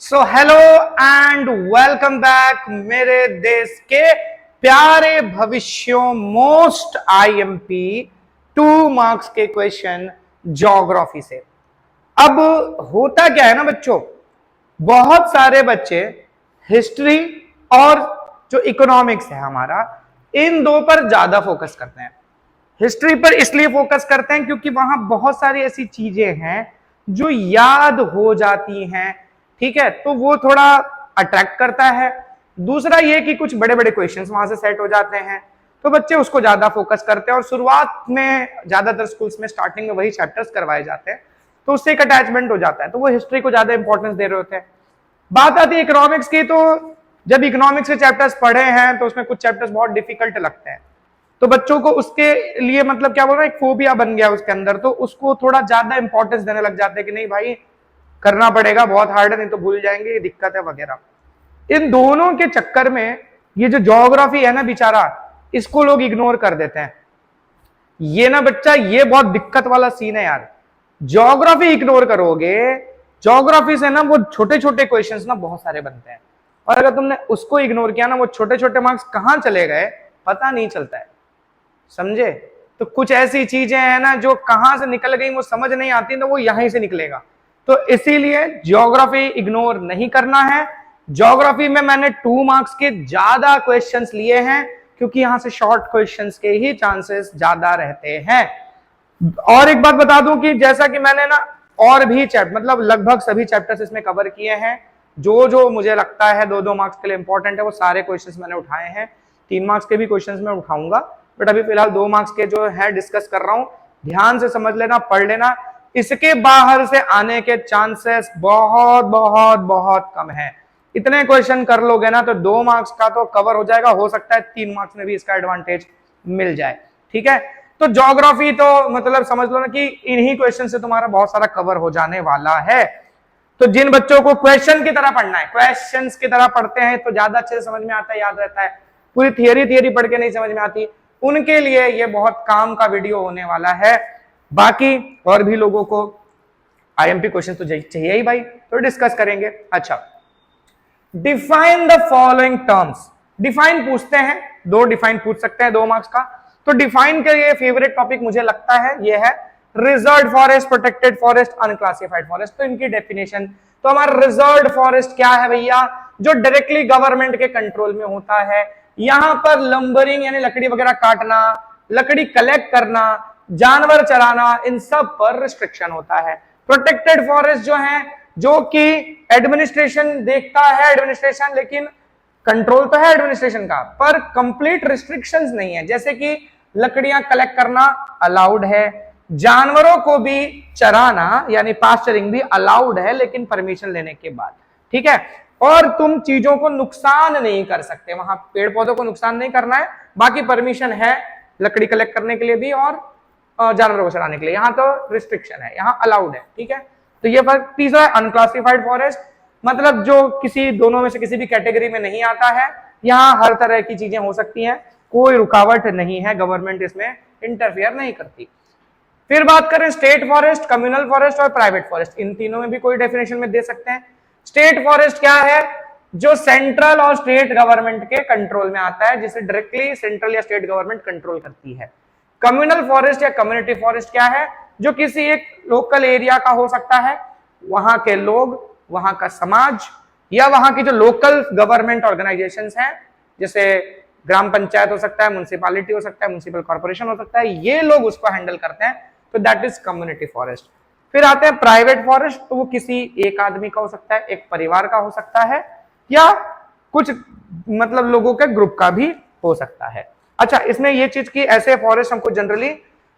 So hello and welcome back मेरे देश के प्यारे भविष्यों मोस्ट आईएमपी 2 मार्क्स के क्वेश्चन ज्योग्राफी से। अब होता क्या है ना बच्चों, बहुत सारे बच्चे हिस्ट्री और जो इकोनॉमिक्स है हमारा, इन दो पर ज्यादा फोकस करते हैं। हिस्ट्री पर इसलिए फोकस करते हैं क्योंकि वहां बहुत सारी ऐसी चीजें हैं जो याद हो जाती हैं, ठीक है, तो वो थोड़ा अट्रैक्ट करता है। दूसरा ये कि कुछ बड़े बड़े क्वेश्चंस वहां से सेट हो जाते हैं, तो बच्चे उसको ज्यादा फोकस करते हैं। और शुरुआत में ज्यादातर स्कूल्स में स्टार्टिंग में वही चैप्टर्स करवाए जाते हैं, तो उससे एक अटैचमेंट हो जाता है, तो वो हिस्ट्री को ज्यादा इंपॉर्टेंस दे रहे होते हैं। बात आती है इकोनॉमिक्स की, तो जब इकोनॉमिक्स के चैप्टर्स पढ़े हैं तो उसमें कुछ चैप्टर्स बहुत डिफिकल्ट लगते हैं, तो बच्चों को उसके लिए मतलब क्या बोल रहा है, एक फोबिया बन गया उसके अंदर, तो उसको थोड़ा ज्यादा इंपॉर्टेंस देने लग जाते हैं कि नहीं भाई करना पड़ेगा, बहुत हार्ड है, नहीं तो भूल जाएंगे, ये दिक्कत है वगैरह। इन दोनों के चक्कर में ये जो ज्योग्राफी है ना बेचारा, इसको लोग इग्नोर कर देते हैं। ये ना बच्चा, ये बहुत दिक्कत वाला सीन है यार। ज्योग्राफी इग्नोर करोगे, ज्योग्राफी से ना वो छोटे छोटे क्वेश्चंस ना बहुत सारे बनते हैं, और अगर तुमने उसको इग्नोर किया ना, वो छोटे छोटे मार्क्स कहां चले गए पता नहीं चलता है, समझे। तो कुछ ऐसी चीजें हैं ना जो कहां से निकल गई वो समझ नहीं आती, तो वो यहीं से निकलेगा। तो इसीलिए ज्योग्राफी इग्नोर नहीं करना है। ज्योग्राफी में मैंने 2 मार्क्स के ज्यादा क्वेश्चंस लिए हैं क्योंकि यहां से शॉर्ट क्वेश्चंस के ही चांसेस ज्यादा रहते हैं। और एक बात बता दूं कि जैसा कि मैंने ना और भी चैप्टर, मतलब लगभग सभी चैप्टर्स इसमें कवर किए हैं, जो जो मुझे लगता है 2-2 मार्क्स के लिए इंपॉर्टेंट है वो सारे क्वेश्चंस मैंने उठाए हैं। 3 मार्क्स के भी क्वेश्चंस मैं उठाऊंगा, बट अभी फिलहाल 2 मार्क्स के जो है डिस्कस कर रहा हूं। ध्यान से समझ लेना, पढ़ लेना, इसके बाहर से आने के चांसेस बहुत बहुत बहुत कम है। इतने क्वेश्चन कर लोगे ना तो 2 मार्क्स का तो कवर हो जाएगा, हो सकता है 3 मार्क्स में भी इसका एडवांटेज मिल जाए, ठीक है। तो ज्योग्राफी तो मतलब समझ लो ना कि इन्हीं क्वेश्चन से तुम्हारा बहुत सारा कवर हो जाने वाला है। तो जिन बच्चों को क्वेश्चन की तरह पढ़ना है, क्वेश्चंस की तरह पढ़ते हैं तो ज्यादा अच्छे से समझ में आता है, याद रहता है, पूरी थियरी पढ़ के नहीं समझ में आती, उनके लिए ये बहुत काम का वीडियो होने वाला है। बाकी और भी लोगों को आईएमपी क्वेश्चन तो चाहिए ही भाई, तो डिस्कस करेंगे। अच्छा, define the following terms. Define पूछते हैं, 2 डिफाइन पूछ सकते हैं 2 मार्क्स का। तो डिफाइन के लिए फेवरेट टॉपिक मुझे लगता है ये है reserve forest, protected forest, unclassified forest. तो इनकी डेफिनेशन, तो हमारा रिजर्व फॉरेस्ट क्या है भैया, जो डायरेक्टली गवर्नमेंट के कंट्रोल में होता है। यहां पर लंबरिंग यानी लकड़ी वगैरह काटना, लकड़ी कलेक्ट करना, जानवर चराना, इन सब पर रिस्ट्रिक्शन होता है। प्रोटेक्टेड फॉरेस्ट जो है, जो कि एडमिनिस्ट्रेशन देखता है, एडमिनिस्ट्रेशन, लेकिन कंट्रोल तो है एडमिनिस्ट्रेशन का, पर कंप्लीट रिस्ट्रिक्शंस नहीं है। जैसे कि लकड़ियां कलेक्ट करना अलाउड है, जानवरों को भी चराना यानी पास्चरिंग भी अलाउड है, लेकिन परमिशन लेने के बाद, ठीक है। और तुम चीजों को नुकसान नहीं कर सकते, वहां पेड़ पौधों को नुकसान नहीं करना है, बाकी परमिशन है लकड़ी कलेक्ट करने के लिए भी और जानवरों को चराने के लिए, यहां तो रिस्ट्रिक्शन है, यहां अलाउड है, ठीक है। तो ये फर्क। तीसरा अनक्लासिफाइड फॉरेस्ट, मतलब जो किसी दोनों में से किसी भी कैटेगरी में नहीं आता है, यहां हर तरह की चीजें हो सकती हैं, कोई रुकावट नहीं है, गवर्नमेंट इसमें इंटरफेयर नहीं करती। फिर बात करें स्टेट फॉरेस्ट, कम्युनल फॉरेस्ट और प्राइवेट फॉरेस्ट, इन तीनों में भी कोई डेफिनेशन में दे सकते हैं। स्टेट फॉरेस्ट क्या है, जो सेंट्रल और स्टेट गवर्नमेंट के कंट्रोल में आता है, जिसे डायरेक्टली सेंट्रल या स्टेट गवर्नमेंट कंट्रोल करती है। कम्युनल फॉरेस्ट या कम्युनिटी फॉरेस्ट क्या है, जो किसी एक लोकल एरिया का हो सकता है, वहां के लोग, वहां का समाज, या वहां की जो लोकल गवर्नमेंट ऑर्गेनाइजेशंस हैं, जैसे ग्राम पंचायत हो सकता है, म्युनिसिपैलिटी हो सकता है, म्युनिसिपल कॉर्पोरेशन हो सकता है, ये लोग उसको हैंडल करते हैं, तो दैट इज कम्युनिटी फॉरेस्ट। फिर आते हैं प्राइवेट फॉरेस्ट, तो वो किसी एक आदमी का हो सकता है, एक परिवार का हो सकता है, या कुछ मतलब लोगों के ग्रुप का भी हो सकता है। अच्छा, इसमें ये चीज की ऐसे फॉरेस्ट हमको जनरली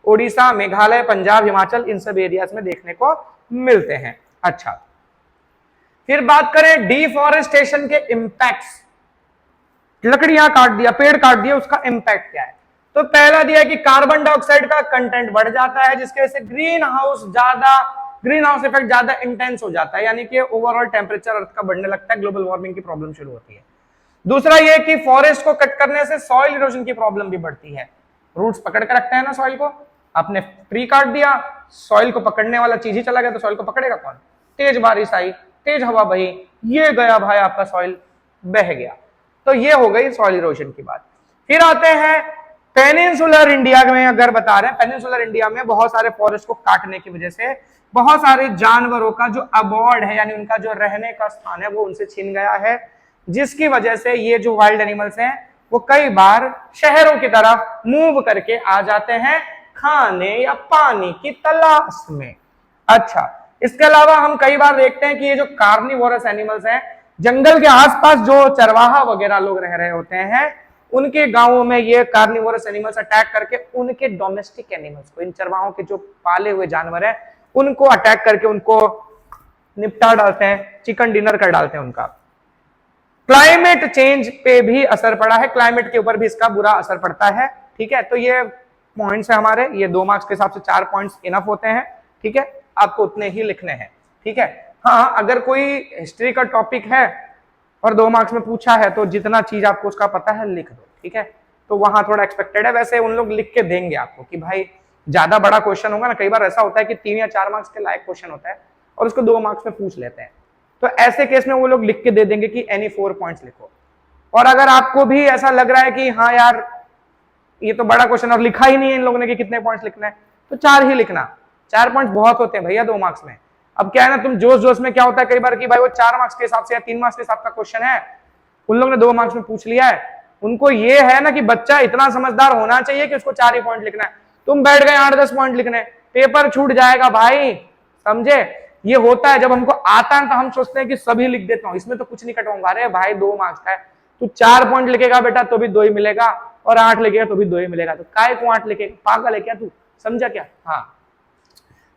ओडिशा, मेघालय, पंजाब, हिमाचल, इन सब एरियाज में देखने को मिलते हैं। अच्छा, फिर बात करें डिफॉरेस्टेशन के इंपैक्ट्स, लकड़ियां काट दिया, पेड़ काट दिया, उसका इंपैक्ट क्या है। तो पहला दिया कि कार्बन डाइऑक्साइड का कंटेंट बढ़ जाता है, जिसकी वजह से ग्रीन हाउस इफेक्ट ज्यादा इंटेंस हो जाता है, यानी कि ओवरऑल टेम्परेचर अर्थ का बढ़ने लगता है, ग्लोबल वार्मिंग की प्रॉब्लम शुरू होती है। दूसरा यह कि फॉरेस्ट को कट करने से सॉइल इरोजन की प्रॉब्लम भी बढ़ती है, रूट्स पकड़ के रखते हैं ना सॉइल को, आपने ट्री काट दिया, सॉइल को पकड़ने वाला चीज ही चला गया, तो सॉइल को पकड़ेगा कौन। तेज बारिश आई, तेज हवा बही, ये गया भाई आपका सॉइल बह गया। तो ये हो गई सॉइल इरोजन की बात। फिर आते हैं पेनिनसुलर इंडिया में, अगर बता रहे हैं पेनिनसुलर इंडिया में बहुत सारे फॉरेस्ट को काटने की वजह से बहुत सारे जानवरों का जो अबॉर्ड है यानी उनका जो रहने का स्थान है वो उनसे छीन गया है, जिसकी वजह से ये जो वाइल्ड एनिमल्स हैं वो कई बार शहरों की तरफ मूव करके आ जाते हैं खाने या पानी की तलाश में। अच्छा, इसके अलावा हम कई बार देखते हैं कि ये जो कार्निवोरस एनिमल्स हैं, जंगल के आसपास जो चरवाहा वगैरह लोग रह रहे होते हैं उनके गांवों में ये कार्निवोरस एनिमल्स अटैक करके उनके डोमेस्टिक एनिमल्स को, इन चरवाहों के जो पाले हुए जानवर हैं उनको अटैक करके उनको निपटा डालते हैं, चिकन डिनर कर डालते हैं उनका। क्लाइमेट चेंज पे भी असर पड़ा है, क्लाइमेट के ऊपर भी इसका बुरा असर पड़ता है। ठीक है, तो ये पॉइंट्स है हमारे, ये 2 मार्क्स के हिसाब से 4 पॉइंट्स इनफ होते हैं। ठीक है, आपको उतने ही लिखने हैं। ठीक है, हाँ अगर कोई हिस्ट्री का टॉपिक है और 2 मार्क्स में पूछा है तो जितना चीज आपको उसका पता है लिख दो। ठीक है, तो वहां थोड़ा एक्सपेक्टेड है, वैसे उन लोग लिख के देंगे आपको कि भाई ज्यादा बड़ा क्वेश्चन होगा ना, कई बार ऐसा होता है कि 3 या 4 मार्क्स के लायक क्वेश्चन होता है और उसको 2 मार्क्स में पूछ लेते हैं, तो ऐसे केस में वो लोग लिख के दे देंगे कि एनी 4 पॉइंट्स लिखो। और अगर आपको भी ऐसा लग रहा है कि हाँ यार ये तो बड़ा क्वेश्चन और लिखा ही नहीं है इन लोगों ने कि कितने पॉइंट्स लिखना है, तो 4 ही लिखना, 4 पॉइंट्स बहुत होते हैं भैया 2 मार्क्स में। अब क्या है ना, तुम जोश जोश में क्या होता है कई बार कि भाई वो 4 मार्क्स के हिसाब से या 3 मार्क्स के हिसाब का क्वेश्चन है, उन लोगों ने 2 मार्क्स में पूछ लिया है, उनको ये है ना कि बच्चा इतना समझदार होना चाहिए कि उसको 4 ही पॉइंट लिखना है, तुम बैठ गए 8-10 पॉइंट लिखने, पेपर छूट जाएगा भाई, समझे। ये होता है, जब हमको आता है तो हम सोचते हैं कि सभी लिख देता हूं, इसमें तो कुछ नहीं कटवाऊंगा। अरे भाई 2 मार्क्स का है, तू 4 पॉइंट लिखेगा बेटा तो भी 2 ही मिलेगा, और 8 लिखेगा तो भी 2 ही मिलेगा, तो काय को 8 लिखेगा, पागल है क्या तू, समझा क्या। हाँ,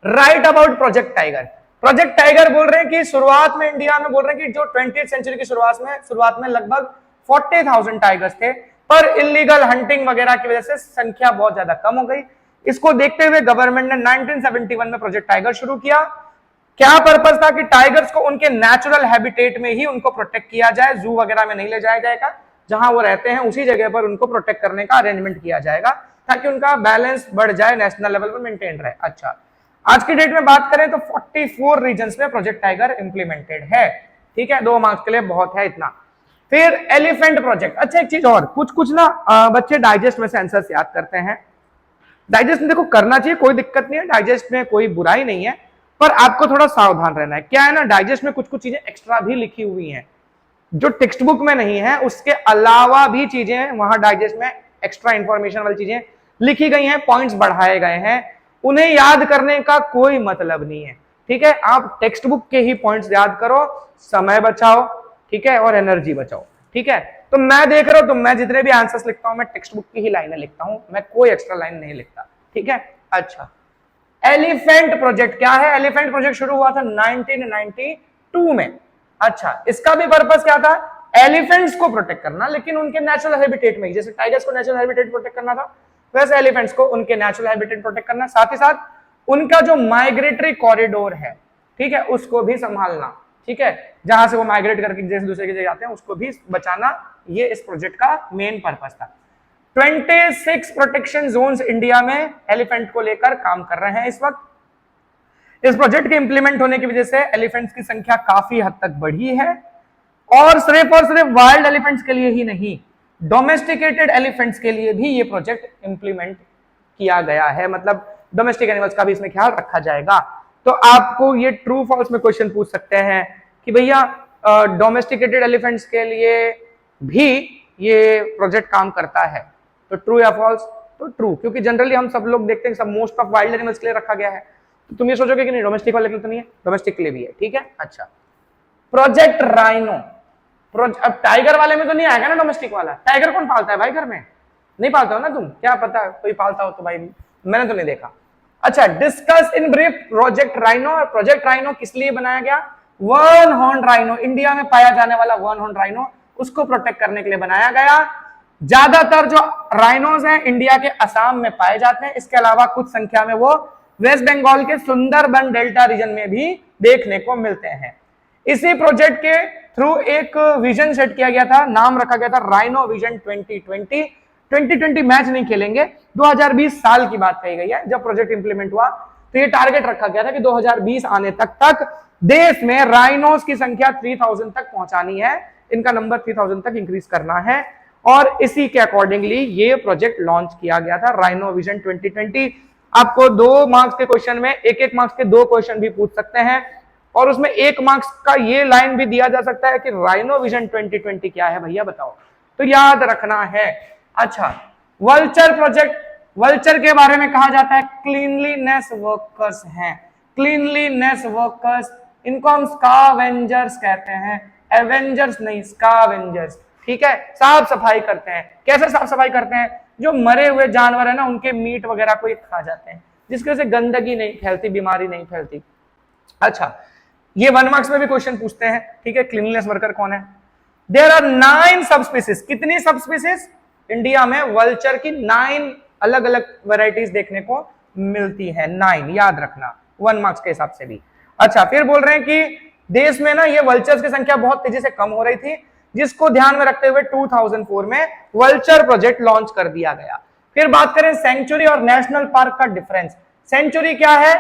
right about project tiger. Project tiger बोल रहे हैं कि शुरुआत में इंडिया में बोल रहे हैं कि जो 20th सेंचुरी की शुरुआत में लगभग 40,000 टाइगर्स थे, पर इलीगल हंटिंग वगैरह की वजह से संख्या बहुत ज्यादा कम हो गई। इसको देखते हुए गवर्नमेंट ने 1971 में प्रोजेक्ट टाइगर शुरू किया। क्या पर्पस था कि टाइगर्स को उनके नेचुरल हैबिटेट में ही उनको प्रोटेक्ट किया जाए, जू वगैरह में नहीं ले जाया जाएगा, जहां वो रहते हैं उसी जगह पर उनको प्रोटेक्ट करने का अरेंजमेंट किया जाएगा ताकि उनका बैलेंस बढ़ जाए, नेशनल लेवल पर मेंटेन रहे। अच्छा, आज की डेट में बात करें तो 44 रीजन्स में प्रोजेक्ट टाइगर इंप्लीमेंटेड है। ठीक है, 2 मार्क्स के लिए बहुत है इतना। फिर एलिफेंट प्रोजेक्ट। अच्छा, एक चीज और, कुछ ना बच्चे डाइजेस्ट में से आंसर्स याद करते हैं। डाइजेस्ट में देखो करना चाहिए, कोई दिक्कत नहीं है, डाइजेस्ट में कोई बुराई नहीं है, पर आपको थोड़ा सावधान रहना है। क्या है ना, डाइजेस्ट में कुछ चीजें एक्स्ट्रा भी लिखी हुई हैं जो टेक्स्ट बुक में नहीं है, उसके अलावा भी चीजें वहां डाइजेस्ट में एक्स्ट्रा इंफॉर्मेशन वाली चीजें लिखी गई हैं, पॉइंट्स बढ़ाए गए हैं, उन्हें याद करने का कोई मतलब नहीं है। ठीक है, आप टेक्स्ट बुक के ही पॉइंट्स याद करो, समय बचाओ, ठीक है, और एनर्जी बचाओ। ठीक है, तो मैं देख रहा हूं, तो मैं जितने भी आंसर्स लिखता हूं मैं टेक्स्ट बुक की ही लाइनें लिखता हूं, मैं कोई एक्स्ट्रा लाइन नहीं लिखता। ठीक है, अच्छा, एलिफेंट प्रोजेक्ट क्या है। एलिफेंट प्रोजेक्ट शुरू हुआ था 1992 में। अच्छा, इसका भी पर्पस क्या था, एलिफेंट्स को प्रोटेक्ट करना, लेकिन उनके नेचुरल हैबिटेट में, जैसे टाइगर्स को नेचुरल हैबिटेट प्रोटेक्ट करना था, वैसे एलिफेंट्स को उनके नेचुरल हैबिटेट प्रोटेक्ट करना, साथ ही साथ उनका जो माइग्रेटरी कॉरिडोर है, ठीक है, उसको भी संभालना। ठीक है, जहां से वो माइग्रेट करके जैसे दूसरे की जगह जाते हैं उसको भी बचाना, ये इस प्रोजेक्ट का मेन पर्पस था। 26 प्रोटेक्शन जोन्स इंडिया में एलिफेंट को लेकर काम कर रहे हैं इस वक्त। इस प्रोजेक्ट के इंप्लीमेंट होने की वजह से एलिफेंट्स की संख्या काफी हद तक बढ़ी है, और सिर्फ वाइल्ड एलिफेंट्स के लिए ही नहीं, डोमेस्टिकेटेड एलिफेंट्स के लिए भी ये प्रोजेक्ट इंप्लीमेंट किया गया है, मतलब डोमेस्टिक एनिमल्स का भी इसमें ख्याल रखा जाएगा। तो आपको ये ट्रू फॉल्स में क्वेश्चन पूछ सकते हैं कि भैया डोमेस्टिकेटेड एलिफेंट्स के लिए भी ये प्रोजेक्ट काम करता है, तो ट्रू या फॉल्स, तो ट्रू, क्योंकि जनरली हम सब लोग देखते हैं सब मोस्ट ऑफ वाइल्ड एनिमल्स के लिए रखा गया है, तो तुम ये सोचोगे कि नहीं डोमेस्टिक वाले के लिए तो नहीं है, डोमेस्टिक के लिए भी है। ठीक है, अच्छा, प्रोजेक्ट राइनो। अब टाइगर वाले में तो नहीं आएगा ना डोमेस्टिक वाला, टाइगर कौन पालता है भाई घर में, नहीं पालता हो ना तुम, क्या पता कोई पालता हो तो भाई मैंने तो नहीं देखा। अच्छा, discuss in brief project rhino. Project rhino किस लिए बनाया गया, वन हॉर्न राइनो, इंडिया में पाया जाने वाला वन हॉर्न राइनो, उसको प्रोटेक्ट करने के लिए बनाया गया। ज्यादातर जो राइनोज हैं इंडिया के असम में पाए जाते हैं, इसके अलावा कुछ संख्या में वो वेस्ट बंगाल के सुंदरबन डेल्टा रीजन में भी देखने को मिलते हैं। इसी प्रोजेक्ट के थ्रू एक विजन सेट किया गया था, नाम रखा गया था राइनो विजन 2020। 2020 मैच नहीं खेलेंगे, 2020 साल की बात कही गई है जब प्रोजेक्ट इंप्लीमेंट हुआ, तो ये टारगेट रखा गया था कि 2020 आने तक देश में राइनोस की संख्या 3000 तक पहुंचानी है, इनका नंबर 3000 तक इंक्रीज करना है, और इसी के अकॉर्डिंगली ये प्रोजेक्ट लॉन्च किया गया था, राइनो विजन 2020। आपको 2 मार्क्स के क्वेश्चन में 1-1 मार्क्स के 2 क्वेश्चन भी पूछ सकते हैं, और उसमें 1 मार्क्स का ये लाइन भी दिया जा सकता है कि राइनो विजन 2020 क्या है भैया बताओ, तो याद रखना है। अच्छा, वल्चर प्रोजेक्ट, वल्चर के बारे में कहा जाता है क्लीनलीनेस वर्कर्स हैं, क्लीनलीनेस वर्कर्स, इनको हम स्कावेंजर्स कहते हैं, एवेंजर्स नहीं, स्कावेंजर्स, ठीक है। साफ सफाई करते हैं, कैसे साफ सफाई करते हैं, जो मरे हुए जानवर है ना उनके मीट वगैरह को ये खा जाते हैं, जिसकी वजह से गंदगी नहीं फैलती, बीमारी नहीं फैलती। अच्छा, ये 1 मार्क्स में भी क्वेश्चन पूछते हैं, ठीक है, क्लीनलीनेस वर्कर कौन है। देयर आर 9 सबस्पीसीज, कितनी सबस्पीसीज इंडिया में वल्चर की 9 अलग अलग वैरायटीज देखने को मिलती है, 9 याद रखना 1 मार्क्स के हिसाब से भी। अच्छा, फिर बोल रहे हैं कि देश में ना ये वल्चर्स की संख्या बहुत तेजी से कम हो रही थी, जिसको ध्यान में रखते हुए 2004 में वल्चर प्रोजेक्ट लॉन्च कर दिया गया। फिर बात करें सेंचुरी और नेशनल पार्क का डिफरेंस। सेंचुरी क्या है,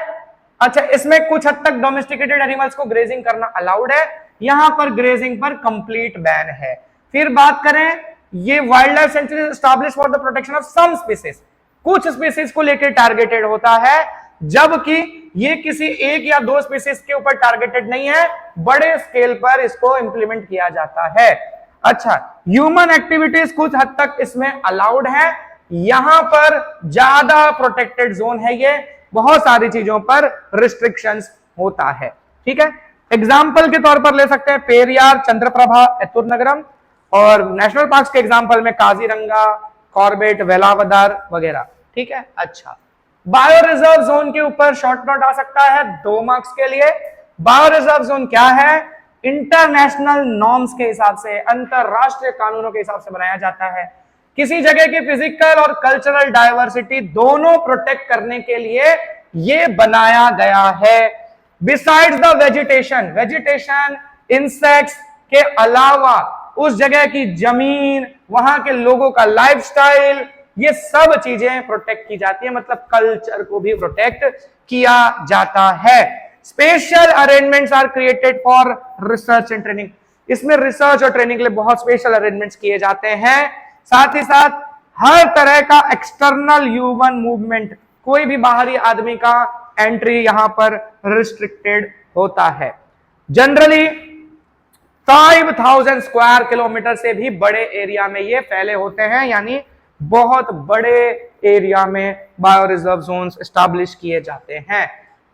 अच्छा इसमें कुछ हद तक डोमेस्टिकेटेड एनिमल्स को ग्रेजिंग करना अलाउड है, यहां पर ग्रेजिंग पर कंप्लीट बैन है। फिर बात करें, ये wildlife sanctuary established for the protection of some species, कुछ स्पीसीज को लेकर टारगेटेड होता है, जबकि ये किसी 1 या 2 स्पीसीज के ऊपर टारगेटेड नहीं है, बड़े स्केल पर इसको इंप्लीमेंट किया जाता है। अच्छा, ह्यूमन एक्टिविटीज कुछ हद तक इसमें अलाउड है, यहां पर ज्यादा प्रोटेक्टेड जोन है, ये बहुत सारी चीजों पर रिस्ट्रिक्शंस होता है, ठीक है। एग्जाम्पल के तौर पर ले सकते हैं पेरियार, चंद्रप्रभा, एतुर नगरम, और नेशनल पार्क के एग्जाम्पल में काजीरंगा, कॉर्बेट, वेलावदार वगैरह, ठीक है। अच्छा, बायो रिजर्व जोन के ऊपर शॉर्ट नोट आ सकता है 2 मार्क्स के लिए। बायो रिजर्व जोन क्या है, इंटरनेशनल नॉर्म्स के हिसाब से, अंतरराष्ट्रीय कानूनों के हिसाब से बनाया जाता है, किसी जगह की फिजिकल और कल्चरल डायवर्सिटी दोनों प्रोटेक्ट करने के लिए ये बनाया गया है। Besides the vegetation, vegetation, insects के अलावा उस जगह की जमीन, वहां के लोगों का लाइफस्टाइल, ये सब चीजें प्रोटेक्ट की जाती है, मतलब कल्चर को भी प्रोटेक्ट किया जाता है। Special arrangements are created for research and training, इसमें रिसर्च और ट्रेनिंग के लिए बहुत स्पेशल अरेंजमेंट्स किए जाते हैं। साथ ही साथ हर तरह का एक्सटर्नल ह्यूमन मूवमेंट, कोई भी बाहरी आदमी का एंट्री यहां पर रिस्ट्रिक्टेड होता है। जनरली 5000 स्क्वायर किलोमीटर से भी बड़े एरिया में ये फैले होते हैं, यानी बहुत बड़े एरिया में बायो रिजर्व जोन्स एस्टैब्लिश किए जाते हैं।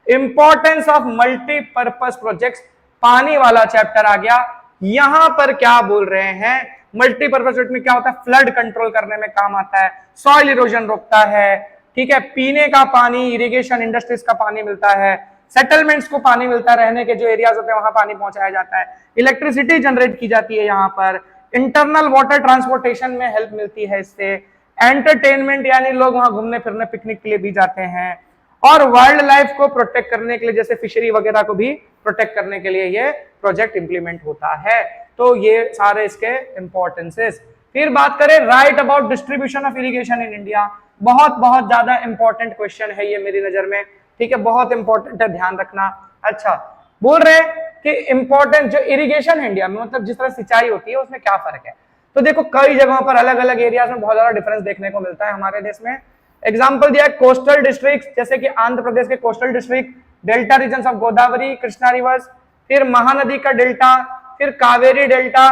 इंपॉर्टेंस ऑफ मल्टीपर्पज प्रोजेक्ट्स, पानी वाला चैप्टर आ गया। यहां पर क्या बोल रहे हैं, मल्टीपर्पज प्रोजेक्ट में क्या होता है, फ्लड कंट्रोल करने में काम आता है, सॉइल इरोजन रोकता है, ठीक है, पीने का पानी, इरिगेशन इंडस्ट्रीज का पानी मिलता है, सेटलमेंट्स को पानी मिलता है, रहने के जो एरियाज होते हैं वहां पानी पहुंचाया जाता है, इलेक्ट्रिसिटी जनरेट की जाती है यहां पर, इंटरनल वाटर ट्रांसपोर्टेशन में हेल्प मिलती है इससे, एंटरटेनमेंट यानी लोग वहां घूमने फिरने पिकनिक के लिए भी जाते हैं, और वाइल्ड लाइफ को प्रोटेक्ट करने के लिए जैसे फिशरी वगैरह को भी प्रोटेक्ट करने के लिए ये प्रोजेक्ट इंप्लीमेंट होता है। तो ये सारे इसके इंपॉर्टेंसेस। फिर बात करें right about distribution of irrigation in India, बहुत बहुत ज्यादा इंपॉर्टेंट क्वेश्चन है ये मेरी नजर में, ठीक है, बहुत इंपॉर्टेंट है, ध्यान रखना। अच्छा, बोल रहे हैं कि इंपॉर्टेंट जो इरिगेशन है इंडिया में, मतलब जिस तरह सिंचाई होती है उसमें क्या फर्क है, तो देखो कई जगहों पर अलग अलग एरियाज में बहुत ज्यादा डिफरेंस देखने को मिलता है हमारे देश में। एग्जाम्पल दिया है कोस्टल डिस्ट्रिक्ट, जैसे कि आंध्र प्रदेश के coastal district, delta region of Godavari Krishna rivers, फिर महानदी का डेल्टा, फिर कावेरी डेल्टा,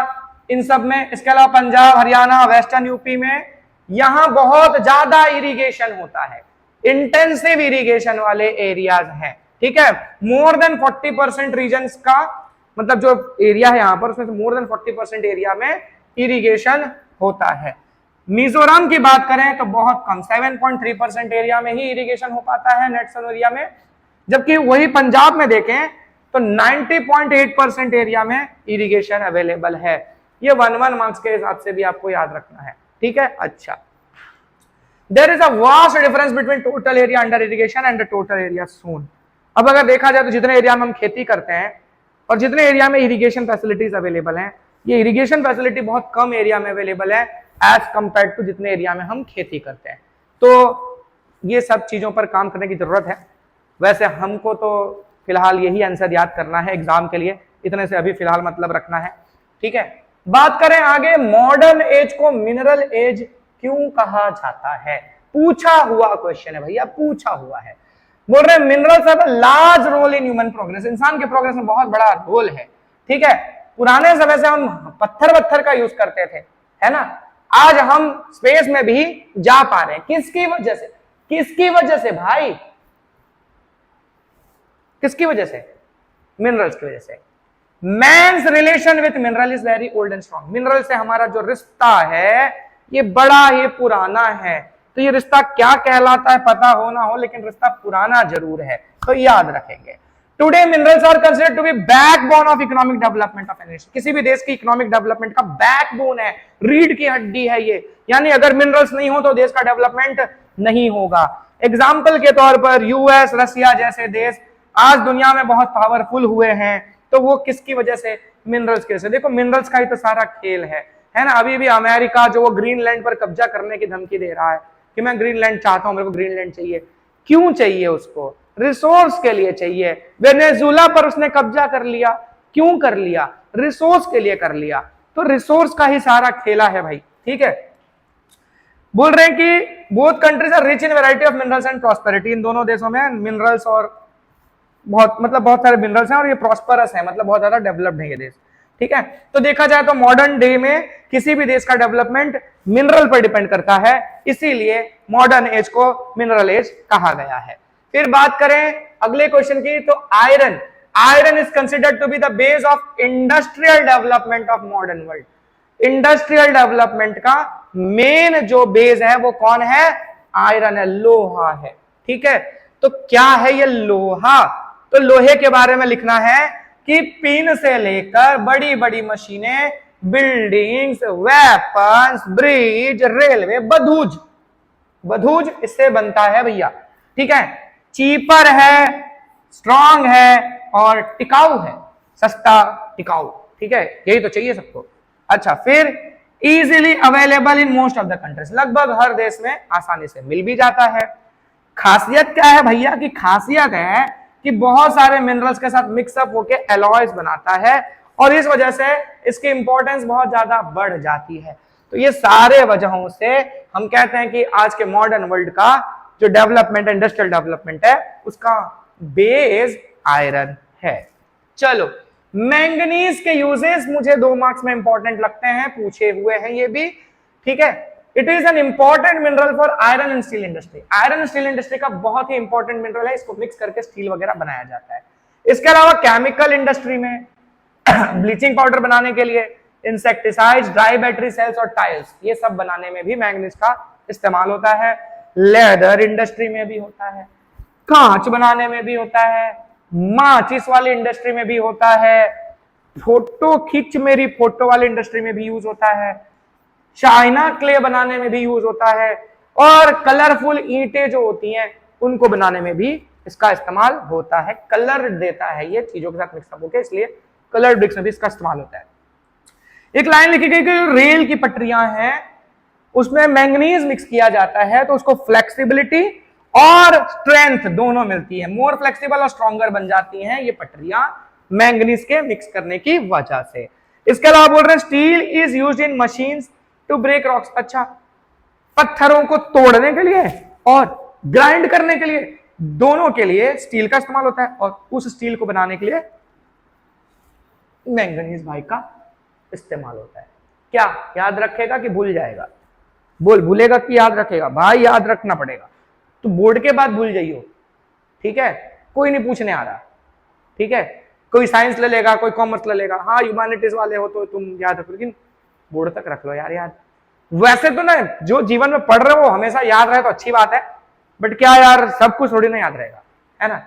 इन सब में। इसके अलावा पंजाब, हरियाणा, वेस्टर्न यूपी में यहां बहुत ज्यादा इरिगेशन होता है, इंटेंसिव इरिगेशन वाले एरियाज हैं, ठीक है। मोर देन 40% रीजन का, मतलब जो एरिया है यहां पर उसमें मोर देन 40% एरिया में इरिगेशन होता है। मिजोरम की बात करें तो बहुत कम, 7.3% एरिया में ही इरिगेशन हो पाता है नेट सन एरिया में, जबकि वही पंजाब में देखें तो 90.8% एरिया में इरिगेशन अवेलेबल है। ये 1 मार्क्स के हिसाब से भी आपको याद रखना है, ठीक है। अच्छा, there is a vast difference between total area under irrigation and the total area sown. अब अगर देखा जाए तो जितने एरिया में हम खेती करते हैं और जितने एरिया में इरिगेशन फैसिलिटीज अवेलेबल हैं, ये इरिगेशन फैसिलिटी बहुत कम एरिया में अवेलेबल है एज कंपेयर्ड टू जितने एरिया में हम खेती करते हैं। तो ये सब चीजों पर काम करने की जरूरत है। वैसे हमको तो फिलहाल यही आंसर याद करना है एग्जाम के लिए, इतने से अभी फिलहाल मतलब रखना है। ठीक है, बात करें आगे, मॉडर्न एज को मिनरल एज क्यों कहा जाता है? पूछा हुआ क्वेश्चन है भैया, पूछा हुआ है। बोल रहे minerals have a large role in human progress, इंसान के प्रोग्रेस में बहुत बड़ा रोल है। ठीक है, पुराने समय से हम पत्थर का यूज करते थे, है ना, आज हम स्पेस में भी जा पा रहे हैं। किसकी वजह से? किसकी वजह से भाई? किसकी वजह से? मिनरल्स की वजह से। Man's relation with mineral is very old and strong. Mineral से हमारा जो रिश्ता है ये बड़ा ही पुराना है। तो ये रिश्ता क्या कहलाता है पता हो ना हो, लेकिन रिश्ता पुराना जरूर है, तो याद रखेंगे। Today minerals are considered to be backbone of economic development of any nation. किसी भी देश की इकोनॉमिक डेवलपमेंट का बैकबोन है, रीढ़ की हड्डी है ये, यानी अगर मिनरल्स नहीं हो तो देश का डेवलपमेंट नहीं होगा। एग्जाम्पल के तौर पर यूएस, रसिया जैसे देश आज दुनिया में बहुत पावरफुल हुए हैं, तो वो किसकी वजह से? मिनरल्स की वजह से। देखो मिनरल्स का ही तो सारा खेल है ना। अभी भी अमेरिका जो वो ग्रीनलैंड पर कब्जा करने की धमकी दे रहा है कि मैं ग्रीनलैंड चाहता हूं, मेरे को ग्रीनलैंड चाहिए। क्यों चाहिए उसको? रिसोर्स के लिए चाहिए। वेनेजुला पर उसने कब्जा कर लिया, क्यों कर लिया? रिसोर्स के लिए कर लिया। तो रिसोर्स का ही सारा खेला है भाई। ठीक है, बोल रहे हैं कि both countries are rich in variety of minerals and prosperity. इन दोनों देशों में मिनरल्स और बहुत सारे मिनरल्स हैं और ये प्रॉस्परस है, मतलब बहुत ज्यादा डेवलप्ड है ये देश। ठीक है, तो देखा जाए तो मॉडर्न डे में किसी भी देश का डेवलपमेंट मिनरल पर डिपेंड करता है, इसीलिए मॉडर्न एज को मिनरल एज कहा गया है। फिर बात करें अगले क्वेश्चन की, तो iron is considered to be the base of industrial development of modern world. Industrial development का मेन जो बेस है वो कौन है? आयरन है, लोहा है। ठीक है, तो क्या है ये लोहा? तो लोहे के बारे में लिखना है कि पिन से लेकर बड़ी बड़ी मशीनें, बिल्डिंग्स, वेपन्स, ब्रिज, रेलवे, बधूज इससे बनता है भैया। ठीक है, चीपर है, स्ट्रॉन्ग है और टिकाऊ है, सस्ता टिकाऊ। ठीक है, यही तो चाहिए सबको। अच्छा, फिर easily available in most of the countries, लगभग हर देश में आसानी से मिल भी जाता है। खासियत क्या है भैया? की खासियत है कि बहुत सारे मिनरल्स के साथ मिक्सअप होके एलॉयज बनाता है और इस वजह से इसकी इंपॉर्टेंस बहुत ज्यादा बढ़ जाती है। तो ये सारे वजहों से हम कहते हैं कि आज के मॉडर्न वर्ल्ड का जो डेवलपमेंट, इंडस्ट्रियल डेवलपमेंट है, उसका बेस आयरन है। चलो, मैंगनीज के यूजेस मुझे 2 मार्क्स में इंपॉर्टेंट लगते हैं, पूछे हुए हैं ये भी। ठीक है, it is an important mineral for iron and steel industry. Iron steel industry का बहुत ही इंपॉर्टेंट मिनरल है, इसको मिक्स करके स्टील वगैरह बनाया जाता है। इसके अलावा केमिकल इंडस्ट्री में ब्लीचिंग पाउडर बनाने के लिए, इंसेक्टिसाइड्स, ड्राई बैटरी सेल्स और टाइल्स, ये सब बनाने में भी मैंगनीज का इस्तेमाल होता है। लेदर इंडस्ट्री में भी होता है, कांच बनाने में भी होता है, माचिस वाली इंडस्ट्री में भी होता है, फोटो खींच मेरी फोटो वाली इंडस्ट्री में भी यूज होता है, चाइना क्ले बनाने में भी यूज होता है और कलरफुल ईंटें जो होती हैं उनको बनाने में भी इसका इस्तेमाल होता है। कलर देता है ये चीजों के साथ मिक्सअप होकर, इसलिए कलर ब्रिक्स में भी इसका इस्तेमाल होता है। एक लाइन लिखी गई कि रेल की पटरियां हैं उसमें मैंगनीज मिक्स किया जाता है तो उसको फ्लेक्सिबिलिटी और स्ट्रेंथ दोनों मिलती है, मोर फ्लेक्सिबल और स्ट्रॉन्गर बन जाती हैं ये पटरियां मैंगनीज के मिक्स करने की वजह से। इसके अलावा बोल रहे हैं steel is used in machines to break rocks. अच्छा, पत्थरों को तोड़ने के लिए और ग्राइंड करने के लिए, दोनों के लिए स्टील का इस्तेमाल होता है और उस स्टील को बनाने के लिए मैंगनीज भाई का इस्तेमाल होता है। क्या याद रखेगा कि भूल जाएगा? बोल, भूलेगा कि याद रखेगा? भाई याद रखना पड़ेगा, तो बोर्ड के बाद भूल जाइयो। ठीक है, कोई नहीं पूछने आ रहा। ठीक है, कोई साइंस ले लेगा, कोई कॉमर्स ले लेगा, हाँ ह्यूमैनिटीज वाले हो तो तुम याद रखो, लेकिन बोर्ड तक रख लो यार याद। वैसे तो ना जो जीवन में पढ़ रहे हो हमेशा याद रहे तो अच्छी बात है, बट क्या यार सब कुछ थोड़ी ना याद रहेगा, है ना।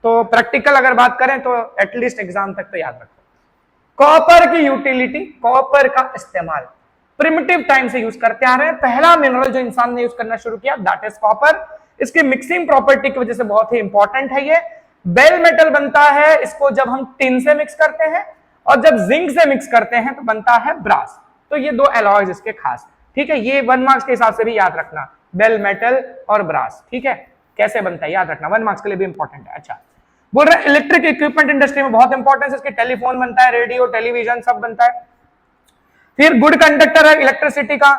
तो प्रैक्टिकल अगर बात करें तो एटलीस्ट एग्जाम तक तो याद रखो। कॉपर की यूटिलिटी, कॉपर का इस्तेमाल प्रिमिटिव टाइम से यूज करते आ रहे हैं। पहला मिनरल जो इंसान ने यूज करना शुरू किया दैट इज कॉपर। इसकी मिक्सिंग प्रॉपर्टी की वजह से बहुत ही इंपॉर्टेंट है ये। बेल मेटल बनता है इसको जब हम टिन से मिक्स करते हैं और जब जिंक से मिक्स करते हैं तो बनता है ब्रास। तो ये 2 एलॉयज इसके खास। ठीक है, ये 1 मार्क्स के हिसाब से भी याद रखना, बेल मेटल और ब्रास। ठीक है, कैसे बनता है याद रखना, 1 मार्क्स के लिए भी इंपॉर्टेंट है। अच्छा, बोल रहे इलेक्ट्रिक इक्विपमेंट इंडस्ट्री में बहुत इंपॉर्टेंस है इसकी, टेलीफोन बनता है, रेडियो, टेलीविजन सब बनता है। फिर गुड कंडक्टर है इलेक्ट्रिसिटी का,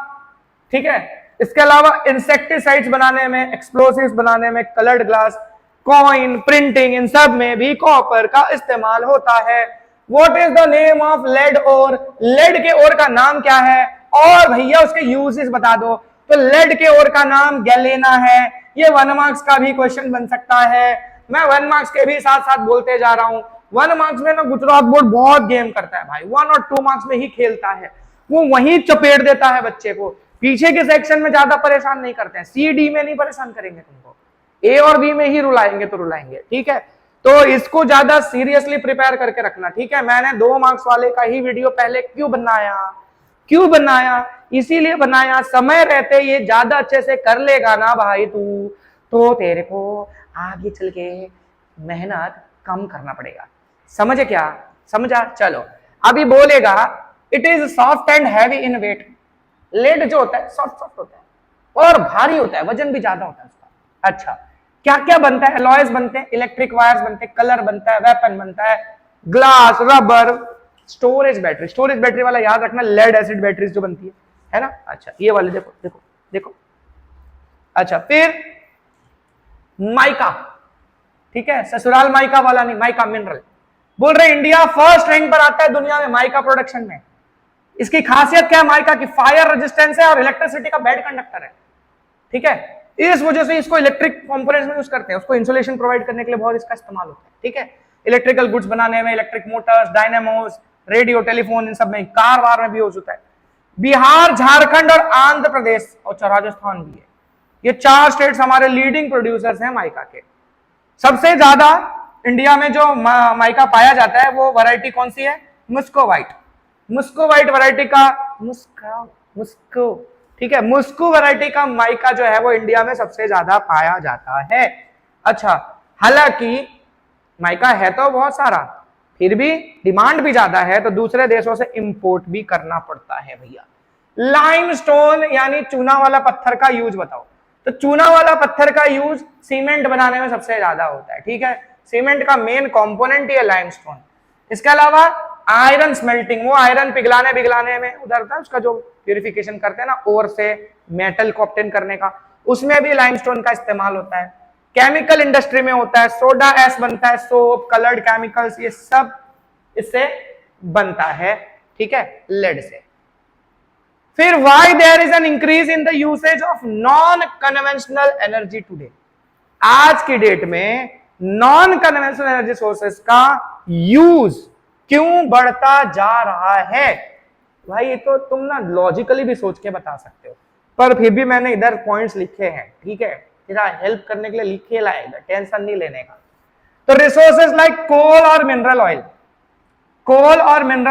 ठीक है। इसके अलावा इंसेक्टिसाइड्स बनाने में, एक्सप्लोसिव्स बनाने में, कलर्ड ग्लास, कॉइन, प्रिंटिंग, इन सब में भी कॉपर का इस्तेमाल होता है। What is the name of lead ore? Lead के ओर का नाम क्या है? और भैया उसके यूजेस बता दो। तो लेड के ओर का नाम गैलेना है। ये 1 मार्क्स का भी क्वेश्चन बन सकता है। मैं 1 मार्क्स के भी साथ साथ बोलते जा रहा हूं। 1 मार्क्स में ना गुजरात बोर्ड बहुत गेम करता है भाई, 1 और 2 मार्क्स में ही खेलता है, वो वहीं चपेट देता है बच्चे को। पीछे के सेक्शन में ज्यादा परेशान नहीं करते हैं, सी डी में नहीं परेशान करेंगे तुमको, ए और बी में ही रुलाएंगे तो रुलाएंगे, ठीक है। तो इसको ज्यादा सीरियसली प्रिपेयर करके रखना, ठीक है। मैंने 2 मार्क्स वाले का ही वीडियो पहले क्यों बनाया? इसीलिए बनाया, समय रहते ये ज्यादा अच्छे से कर लेगा ना भाई तू, तो तेरे को आगे चल के मेहनत कम करना पड़ेगा। समझे क्या? समझा? चलो अभी बोलेगा it is soft and heavy in weight. Lead जो होता है सॉफ्ट होता है और भारी होता है, वजन भी ज्यादा होता है उसका। अच्छा, क्या क्या बनता है? एलॉयज बनते हैं, इलेक्ट्रिक वायर्स बनते हैं, कलर बनता है, वेपन बनता है, ग्लास, रबर, स्टोरेज बैटरी वाला याद रखना, लेड एसिड बैटरीज जो बनती है ना। अच्छा, ये वाले देखो। अच्छा, फिर माइका, ठीक है, ससुराल माइका वाला नहीं, माइका मिनरल। बोल रहे इंडिया फर्स्ट रैंक पर आता है दुनिया में माइका प्रोडक्शन में। इसकी खासियत क्या है माइका की? फायर रेजिस्टेंस है और इलेक्ट्रिसिटी का बेड कंडक्टर है, ठीक है। इस वजह से इसको इलेक्ट्रिक कंपोनेंट्स में यूज करते हैं, उसको इंसुलेशन प्रोवाइड करने के लिए बहुत इसका इस्तेमाल होता है, ठीक है। इलेक्ट्रिकल गुड्स बनाने में, इलेक्ट्रिक मोटर्स, डायनेमोस, रेडियो, टेलीफोन, इन सब में, कार वार में भी यूज होता है। बिहार, झारखंड और आंध्र प्रदेश और राजस्थान भी है, ये 4 स्टेट्स हमारे लीडिंग प्रोड्यूसर्स हैं माइका के। सबसे ज्यादा इंडिया में जो माइका पाया जाता है वो वैरायटी कौन सी है? मुस्को वाइट वैरायटी का, मुस्को, ठीक है, मुस्को वैरायटी का माइका जो है वो इंडिया में सबसे ज्यादा पाया जाता है। अच्छा, हालांकि माइका है तो बहुत सारा, फिर भी डिमांड भी ज्यादा है, तो दूसरे देशों से इंपोर्ट भी करना पड़ता है भैया। लाइमस्टोन यानी चूना वाला पत्थर का यूज बताओ। तो चूना वाला पत्थर का यूज सीमेंट बनाने में सबसे ज्यादा होता है, ठीक है। सीमेंट का मेन कंपोनेंट ही है लाइमस्टोन। इसके अलावा आयरन स्मेल्टिंग, वो आयरन पिघलाने में उधर था उसका जो प्यूरिफिकेशन करते हैं ना, ओर से मेटल को ऑब्टेन करने का, उसमें भी लाइमस्टोन का इस्तेमाल होता है। केमिकल इंडस्ट्री में होता है, सोडा एश बनता है, सोप, कलर्ड केमिकल्स, ये सब इससे बनता है, ठीक है, लेड से। फिर why there is an increase in the usage of non conventional energy today? आज की डेट में नॉन कन्वेंशनल एनर्जी सोर्सेस का यूज क्यों बढ़ता जा रहा है? भाई ये तो तुम ना लॉजिकली भी सोच के बता सकते हो, पर फिर भी मैंने इधर पॉइंट्स लिखे हैं, ठीक है, तेरा हेल्प करने के लिए लिखे लाएगा, टेंशन नहीं लेने का। तो रिसोर्सेज लाइक कोल और मिनरल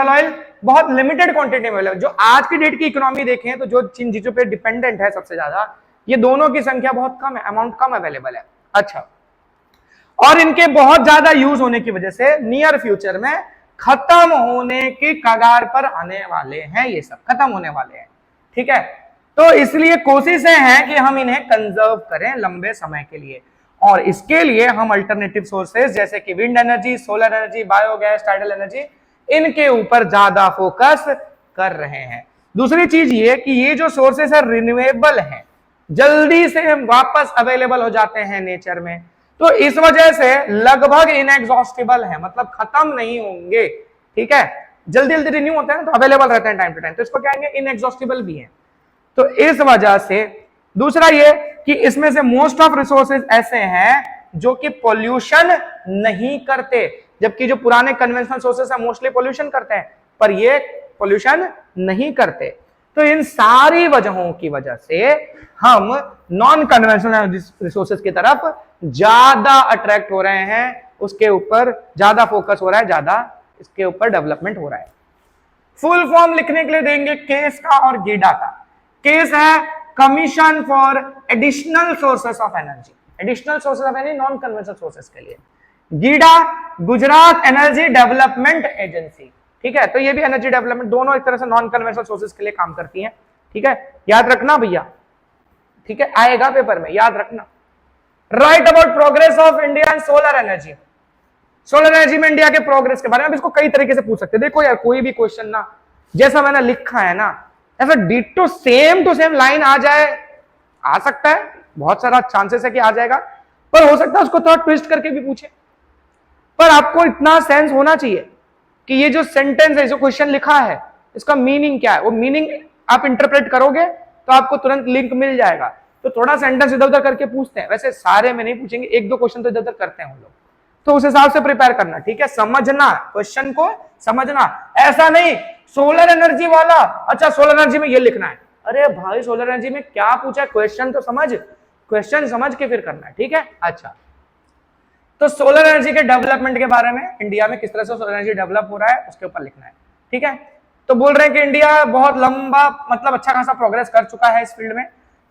ऑयल बहुत लिमिटेड क्वांटिटी में, जो आज की डेट की इकोनॉमी देखें तो जो जिन चीजों पे डिपेंडेंट है सबसे ज्यादा, ये दोनों की संख्या बहुत कम है, अमाउंट कम अवेलेबल है। अच्छा, और इनके बहुत ज्यादा यूज होने की वजह से नियर फ्यूचर में खत्म होने की कगार पर आने वाले हैं, ये सब खत्म होने वाले हैं, ठीक है। तो इसलिए कोशिशें हैं कि हम इन्हें कंजर्व करें लंबे समय के लिए, और इसके लिए हम अल्टरनेटिव सोर्सेज जैसे कि wind energy, solar energy, biogas, tidal energy, इनके ऊपर ज्यादा फोकस कर रहे हैं। दूसरी चीज ये कि ये जो सोर्सेस है रिन्यूएबल हैं, जल्दी से वापस अवेलेबल हो जाते हैं नेचर में, तो इस वजह से लगभग इनएग्जॉस्टिबल है, मतलब खत्म नहीं होंगे, ठीक है। जल्दी जल्दी रिन्यू होते हैं तो अवेलेबल रहते हैं टाइम टू टाइम, तो इसको कहेंगे इनएग्जॉस्टिबल भी है। तो इस वजह से दूसरा ये कि इसमें से मोस्ट ऑफ रिसोर्सेज ऐसे हैं जो कि पोल्यूशन नहीं करते, जबकि जो पुराने कन्वेंशनल सोर्सेस है मोस्टली पोल्यूशन करते हैं, पर ये पोल्यूशन नहीं करते। तो इन सारी वजहों की वजह से हम नॉन कन्वेंशनल रिसोर्सेज की तरफ ज्यादा अट्रैक्ट हो रहे हैं, उसके ऊपर ज्यादा फोकस हो रहा है, ज्यादा इसके ऊपर डेवलपमेंट हो रहा है। फुल फॉर्म लिखने के लिए देंगे केस का और गीडा का। केस है commission for additional sources of energy, additional sources of energy non conventional sources के लिए। GIDA Gujarat energy development agency, ठीक है। तो ये भी एनर्जी डेवलपमेंट, दोनों एक तरह से नॉन कन्वेंशनल सोर्सेस के लिए काम करती हैं, ठीक है, याद रखना भैया, ठीक है, आएगा पेपर में, याद रखना। Right about progress of India in solar energy. Solar energy में इंडिया के प्रोग्रेस के बारे में, अब इसको कई तरीके से पूछ सकते हैं। देखो यार, कोई भी क्वेश्चन ना जैसा मैंने लिखा है ना, ऐसा ditto same to same line आ जाए, आ सकता है, बहुत सारा चांसेस है कि आ जाएगा, पर हो सकता है उसको थोड़ा ट्विस्ट करके भी पूछे। पर आपको इतना सेंस होना चाहिए कि ये जो सेंटेंस है, जो क्वेश्चन लिखा है, इसका मीनिंग क्या है, वो मीनिंग आप इंटरप्रेट करोगे तो आपको तुरंत लिंक मिल जाएगा। तो थोड़ा सेंटेंस इधर उधर करके पूछते हैं, वैसे सारे में नहीं पूछेंगे, एक दो क्वेश्चन तो इधर उधर करते हैं हम लोग, तो उस हिसाब से प्रिपेयर करना, ठीक है। समझना, क्वेश्चन को समझना, ऐसा नहीं सोलर एनर्जी वाला, अच्छा सोलर एनर्जी में ये लिखना है, अरे भाई सोलर एनर्जी में क्या पूछा है, क्वेश्चन तो समझ, क्वेश्चन समझ के फिर करना है, ठीक है। अच्छा, तो सोलर एनर्जी के डेवलपमेंट के बारे में, इंडिया में किस तरह से सोलर एनर्जी डेवलप हो रहा है उसके ऊपर लिखना है, ठीक है। तो बोल रहे हैं कि इंडिया बहुत लंबा, मतलब अच्छा खासा प्रोग्रेस कर चुका है इस फील्ड में।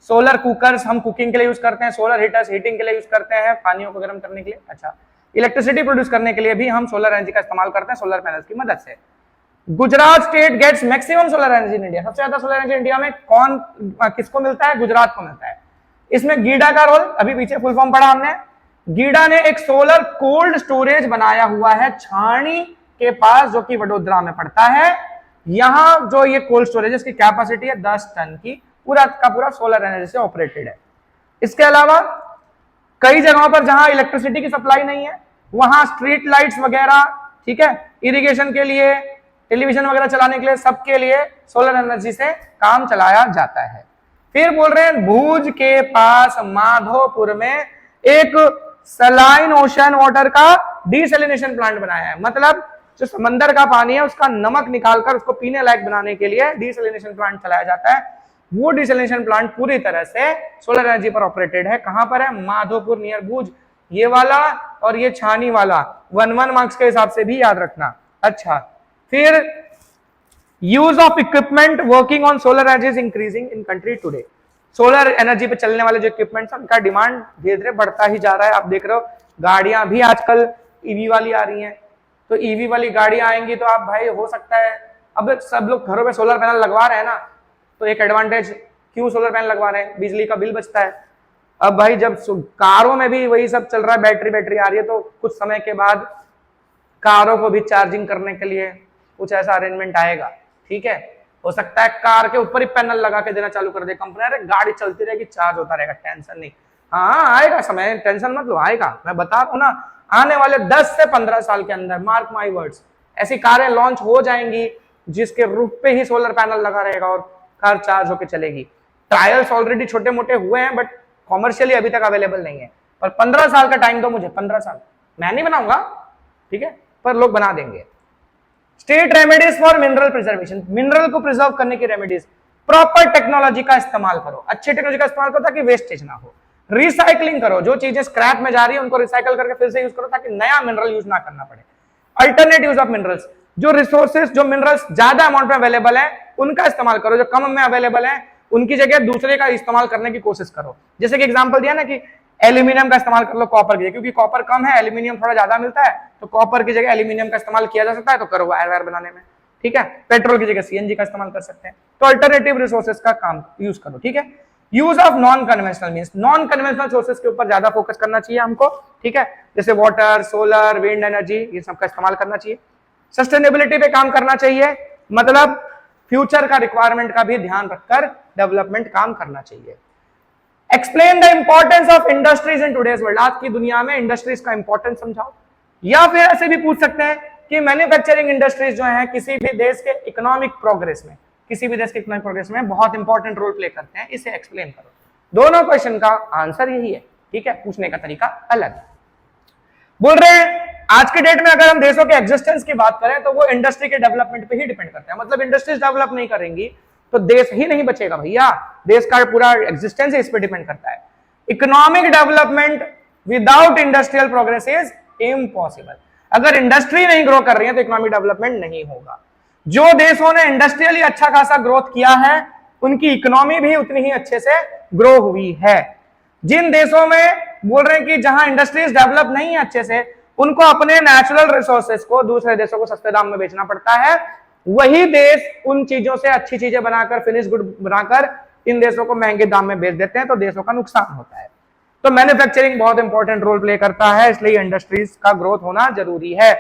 सोलर कुकर्स हम कुकिंग के लिए यूज करते हैं, सोलर हीटर्स हीटिंग के लिए यूज करते हैं, पानियों को गर्म करने के लिए। अच्छा, इलेक्ट्रिसिटी प्रोड्यूस करने के लिए भी हम सोलर एनर्जी का इस्तेमाल करते हैं, सोलर पैनल्स की मदद से। Gujarat state gets maximum solar energy in India, सबसे ज्यादा सोलर एनर्जी इंडिया में कौन, किसको मिलता है, गुजरात को मिलता है। इसमें गीडा का रोल, अभी पीछे फुल फॉर्म पढ़ा हमने, गीडा ने एक सोलर कोल्ड स्टोरेज बनाया हुआ है छाणी के पास, जो कि वडोदरा में पड़ता है। यहां जो ये कोल्ड स्टोरेज है, इसकी कैपेसिटी है 10 टन की, पूरा का पूरा सोलर एनर्जी से ऑपरेटेड है। इसके अलावा कई जगहों पर जहां इलेक्ट्रिसिटी की सप्लाई नहीं है, वहां स्ट्रीट लाइट्स वगैरह, ठीक है, इरिगेशन के लिए, टेलीविजन वगैरह चलाने के लिए, सबके लिए सोलर एनर्जी से काम चलाया जाता है। फिर बोल रहे हैं भुज के पास माधोपुर में एक सलाइन ओशन वाटर का डिसैलिनेशन प्लांट बनाया है, मतलब जो समंदर का पानी है उसका नमक निकालकर उसको पीने लायक बनाने के लिए डिसैलिनेशन प्लांट चलाया जाता है। वो डिसैलिनेशन प्लांट पूरी तरह से सोलर एनर्जी पर ऑपरेटेड है। कहां पर है, माधोपुर नियर भुज, ये वाला और ये छानी वाला, 1 मार्क्स के हिसाब से भी याद रखना। अच्छा, फिर use of equipment working on solar energy is increasing in country today. Solar energy पे चलने वाले जो इक्विपमेंट्स हैं उनका डिमांड धीरे धीरे बढ़ता ही जा रहा है। आप देख रहे हो गाड़ियां भी आजकल ईवी वाली आ रही हैं, तो ईवी वाली गाड़ियां आएंगी तो आप भाई हो सकता है, अब सब लोग घरों में सोलर पैनल लगवा रहे हैं ना, तो एक एडवांटेज, क्यों सोलर पैनल लगवा रहे हैं, बिजली का बिल बचता है। अब भाई जब कारों में भी वही सब चल रहा है, बैटरी आ रही है, तो कुछ समय के बाद कारों को भी चार्जिंग करने के लिए कुछ ऐसा अरेंजमेंट आएगा, ठीक है। हो सकता है कार के ऊपर ही पैनल लगा के देना चालू कर दे कंपनी, अरे गाड़ी चलती रहेगी, चार्ज होता रहेगा, टेंशन नहीं। हाँ आएगा समय, टेंशन मत लो, आएगा। मैं बता रहा हूं ना, आने वाले 10 से 15 साल के अंदर, मार्क माई वर्ड्स, ऐसी कारें लॉन्च हो जाएंगी जिसके रूफ पे ही सोलर पैनल लगा रहेगा और कार चार्ज होकर चलेगी। ट्रायल्स ऑलरेडी छोटे मोटे हुए हैं, बट कॉमर्शियली अभी तक अवेलेबल नहीं है। पर 15 साल का टाइम दो मुझे, 15 साल, मैं नहीं बनाऊंगा, ठीक है, पर लोग बना देंगे। State remedies for mineral preservation, mineral को प्रिजर्व करने की रेमेडीज, प्रॉपर टेक्नोलॉजी का इस्तेमाल करो, अच्छी टेक्नोलॉजी का इस्तेमाल करो ताकि वेस्टेज ना हो। रिसाइकलिंग करो, जो चीजें स्क्रैप में जा रही है उनको रिसाइकल करके फिर से यूज करो ताकि नया मिनरल यूज ना करना पड़े। अल्टरनेट यूज ऑफ मिनरल्स, जो रिसोर्सेज, जो मिनरल्स ज्यादा अमाउंट में अवेलेबल है उनका इस्तेमाल करो, जो कम में अवेलेबल है उनकी जगह दूसरे का इस्तेमाल करने की कोशिश करो। जैसे कि एग्जांपल दिया ना कि एल्यूमिनियम का इस्तेमाल कर लो कॉपर की, क्योंकि कॉपर कम है, एल्यूमिनियम थोड़ा ज्यादा मिलता है, तो कॉपर की जगह एल्यूमिनियम का इस्तेमाल किया जा सकता है, तो करो वायर वायर बनाने में, ठीक है। पेट्रोल की जगह सीएनजी का इस्तेमाल कर सकते हैं, तो अल्टरनेटिव रिसोर्सेज का काम यूज करो, ठीक है। Use of non conventional means, non conventional sources के ऊपर ज्यादा फोकस करना चाहिए हमको, ठीक है, जैसे वाटर, सोलर, विंड एनर्जी, ये सब का इस्तेमाल करना चाहिए। सस्टेनेबिलिटी पे काम करना चाहिए, मतलब फ्यूचर का रिक्वायरमेंट का भी ध्यान रखकर डेवलपमेंट काम करना चाहिए। Explain the importance of industries in today's world, आज की दुनिया में इंडस्ट्रीज का इंपॉर्टेंस समझाओ। या फिर ऐसे भी पूछ सकते हैं कि मैन्युफैक्चरिंग इंडस्ट्रीज जो है किसी भी देश के इकोनॉमिक प्रोग्रेस में, किसी भी देश के इकोनॉमिक प्रोग्रेस में बहुत इंपॉर्टेंट रोल प्ले करते हैं, इसे एक्सप्लेन करो। दोनों क्वेश्चन का आंसर यही है, ठीक है, पूछने का तरीका अलग है। बोल रहे हैं आज के डेट में अगर हम देशों के एग्जिस्टेंस की बात करें तो वो इंडस्ट्री के डेवलपमेंट पे ही डिपेंड करते हैं, मतलब इंडस्ट्रीज डेवलप नहीं करेंगी तो देश ही नहीं बचेगा भैया, देश का पूरा एग्जिस्टेंस इस पे डिपेंड करता है। Economic development without industrial progress is impossible, अगर इंडस्ट्री नहीं ग्रो कर रही है तो इकोनॉमिक डेवलपमेंट नहीं होगा। जो देशों ने इंडस्ट्रियली अच्छा खासा ग्रोथ किया है उनकी इकोनॉमी भी उतनी ही अच्छे से ग्रो हुई है। जिन देशों में बोल रहे हैं कि जहां इंडस्ट्रीज डेवलप नहीं है अच्छे से, उनको अपने नेचुरल रिसोर्सेज को दूसरे देशों को सस्ते दाम में बेचना पड़ता है, वही देश उन चीजों से अच्छी चीजें बनाकर, फिनिश गुड बनाकर इन देशों को महंगे दाम में बेच देते हैं, तो देशों का नुकसान होता है। तो मैन्युफैक्चरिंग बहुत इंपॉर्टेंट रोल प्ले करता है, इसलिए इंडस्ट्रीज का ग्रोथ होना जरूरी है।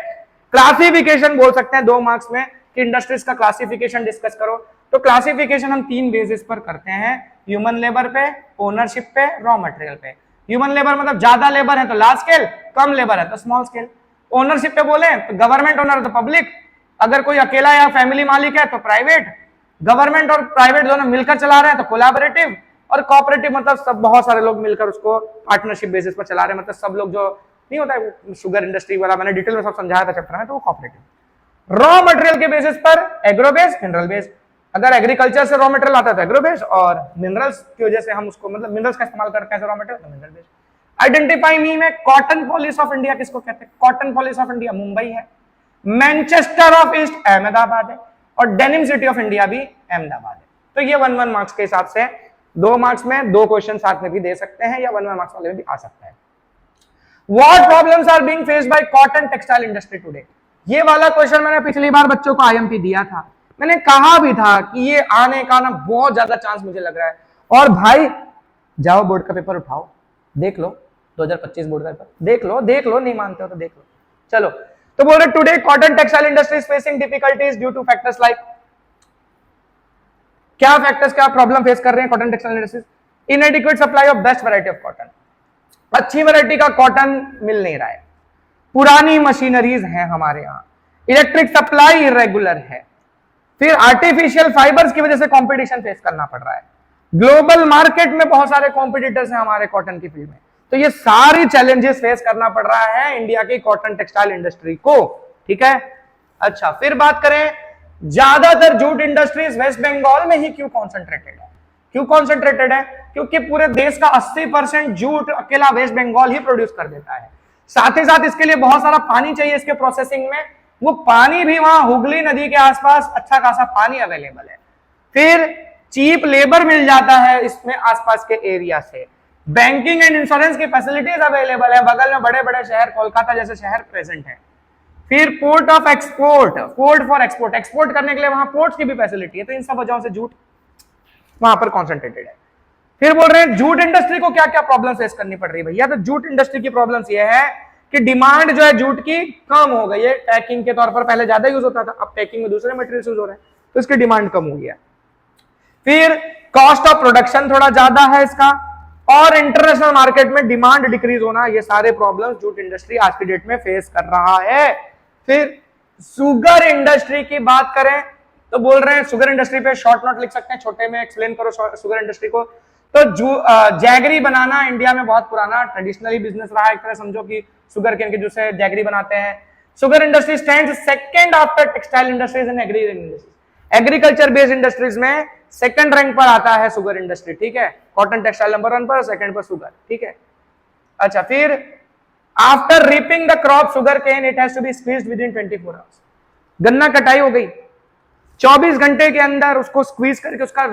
क्लासिफिकेशन बोल सकते हैं 2 मार्क्स में कि इंडस्ट्रीज का क्लासिफिकेशन डिस्कस करो। तो क्लासिफिकेशन हम 3 बेसिस पर करते हैं, ह्यूमन लेबर पे, ओनरशिप पे, रॉ मटेरियल पे। ह्यूमन लेबर मतलब ज्यादा लेबर है तो लार्ज स्केल, कम लेबर है तो स्मॉल स्केल। ओनरशिप पे बोले तो गवर्नमेंट ओनर है तो पब्लिक, अगर कोई अकेला या फैमिली मालिक है तो प्राइवेट, गवर्नमेंट और प्राइवेट दोनों मिलकर चला रहे हैं तो कोलैबोरेटिव, और कोऑपरेटिव मतलब सब बहुत सारे लोग मिलकर उसको पार्टनरशिप बेसिस पर चला रहे हैं, मतलब सब लोग जो नहीं होता है शुगर इंडस्ट्री वाला, मैंने डिटेल में सब समझाया था चैप्टर में, तो वो कोऑपरेटिव। रॉ मटेरियल के बेसिस पर एग्रो बेस, मिनरल बेस। अगर एग्रीकल्चर से रॉ मटेरियल आता है तो एग्रो बेस, और मिनरल्स की वजह से हम उसको मतलब मिनरल्स का इस्तेमाल करते हैं रॉ मटेरियल तो मिनरल बेस। आइडेंटिफाई मी में कॉटन पॉलिस ऑफ इंडिया किसको कहते हैं? Cottonopolis of India Mumbai है, मैनचेस्टर ऑफ ईस्ट अहमदाबाद है, और डेनिम सिटी ऑफ इंडिया भी अहमदाबाद है। तो ये 1-1 मार्क्स के हिसाब से 2 मार्क्स में 2 क्वेश्चन साथ में भी दे सकते हैं, या 1-1 मार्क्स वाले में भी आ सकता है। What problems are being faced by cotton textile industry today? ये वाला क्वेश्चन मैंने पिछली बार बच्चों को आईएमपी दिया था, मैंने कहा भी था कि ये आने का ना बहुत ज्यादा चांस मुझे लग रहा है। और भाई जाओ बोर्ड का पेपर उठाओ, देख लो 2025 बोर्ड का पेपर, देख लो, नहीं मानते हो तो देख लो। चलो, तो बोल रहे today cotton textile industry is facing difficulties due two factors like, क्या फैक्टर्स, क्या प्रॉब्लम फेस कर रहे हैं cotton textile industries? इनएडिक्वेट supply of best variety of cotton, अच्छी वैरायटी का कॉटन मिल नहीं रहा है, पुरानी मशीनरीज हैं हमारे यहाँ, इलेक्ट्रिक सप्लाई इरेगुलर है, फिर आर्टिफिशियल फाइबर्स की वजह से कंपटीशन फेस करना पड़ रहा है, ग्लोबल मार्केट में बहुत सारे कॉम्पिटिटर्स हैं हमारे कॉटन की फील्ड में। तो ये सारी चैलेंजेस फेस करना पड़ रहा है इंडिया की कॉटन टेक्सटाइल इंडस्ट्री को, ठीक है। अच्छा, फिर बात करें ज्यादातर जूट इंडस्ट्रीज वेस्ट बंगाल में ही क्यों कॉन्सेंट्रेटेड है? क्यों कॉन्सेंट्रेटेड है? क्योंकि पूरे देश का 80% जूट अकेला वेस्ट बंगाल ही प्रोड्यूस कर देता है। साथ ही साथ इसके लिए बहुत सारा पानी चाहिए इसके प्रोसेसिंग में, वो पानी भी वहां हुगली नदी के आसपास अच्छा खासा पानी अवेलेबल है, फिर चीप लेबर मिल जाता है इसमें आसपास के एरिया से, बैंकिंग एंड इंश्योरेंस की फैसिलिटीज अवेलेबल है, बगल में बड़े बड़े शहर कोलकाता जैसे शहर प्रेजेंट है, फिर port of export, port for export, export करने के लिए वहां पोर्ट्स की भी फैसिलिटी है। तो इन सब वजहों से जूट वहां पर कॉन्सेंट्रेटेड है। फिर बोल रहे हैं जूट इंडस्ट्री को क्या क्या प्रॉब्लम फेस करनी पड़ रही है भैया? तो जूट इंडस्ट्री की प्रॉब्लम्स ये है कि डिमांड जो है जूट की कम हो गई है, पैकिंग के तौर पर पहले ज्यादा यूज होता था, अब पैकिंग में दूसरे मटेरियल यूज हो रहे हैं, तो इसकी डिमांड कम हो गई है। फिर कॉस्ट ऑफ प्रोडक्शन थोड़ा ज्यादा है इसका, और इंटरनेशनल मार्केट में डिमांड डिक्रीज होना, ये सारे प्रॉब्लम्स जूट इंडस्ट्री आज की डेट में फेस कर रहा है। फिर शुगर इंडस्ट्री की बात करें तो बोल रहे हैं शुगर इंडस्ट्री पे शॉर्ट नोट लिख सकते हैं, छोटे में एक्सप्लेन करो शुगर इंडस्ट्री को। तो जैगरी बनाना इंडिया में बहुत पुराना ट्रेडिशनली बिजनेस रहा है, एक तरह समझो कि शुगर केन के जूस से जैगरी बनाते हैं। Sugar industry stands second after textile industries and agri industries, agriculture based industries में सेकंड रैंक पर आता है शुगर इंडस्ट्री, ठीक है। कॉटन टेक्सटाइल नंबर 1 पर, सेकंड पर शुगर, ठीक है। अच्छा, फिर after reaping the crop sugar cane it has to be squeezed within 24 hours, गन्ना कटाई हो गई 24 घंटे के अंदर उसको स्क्वीज करके उसका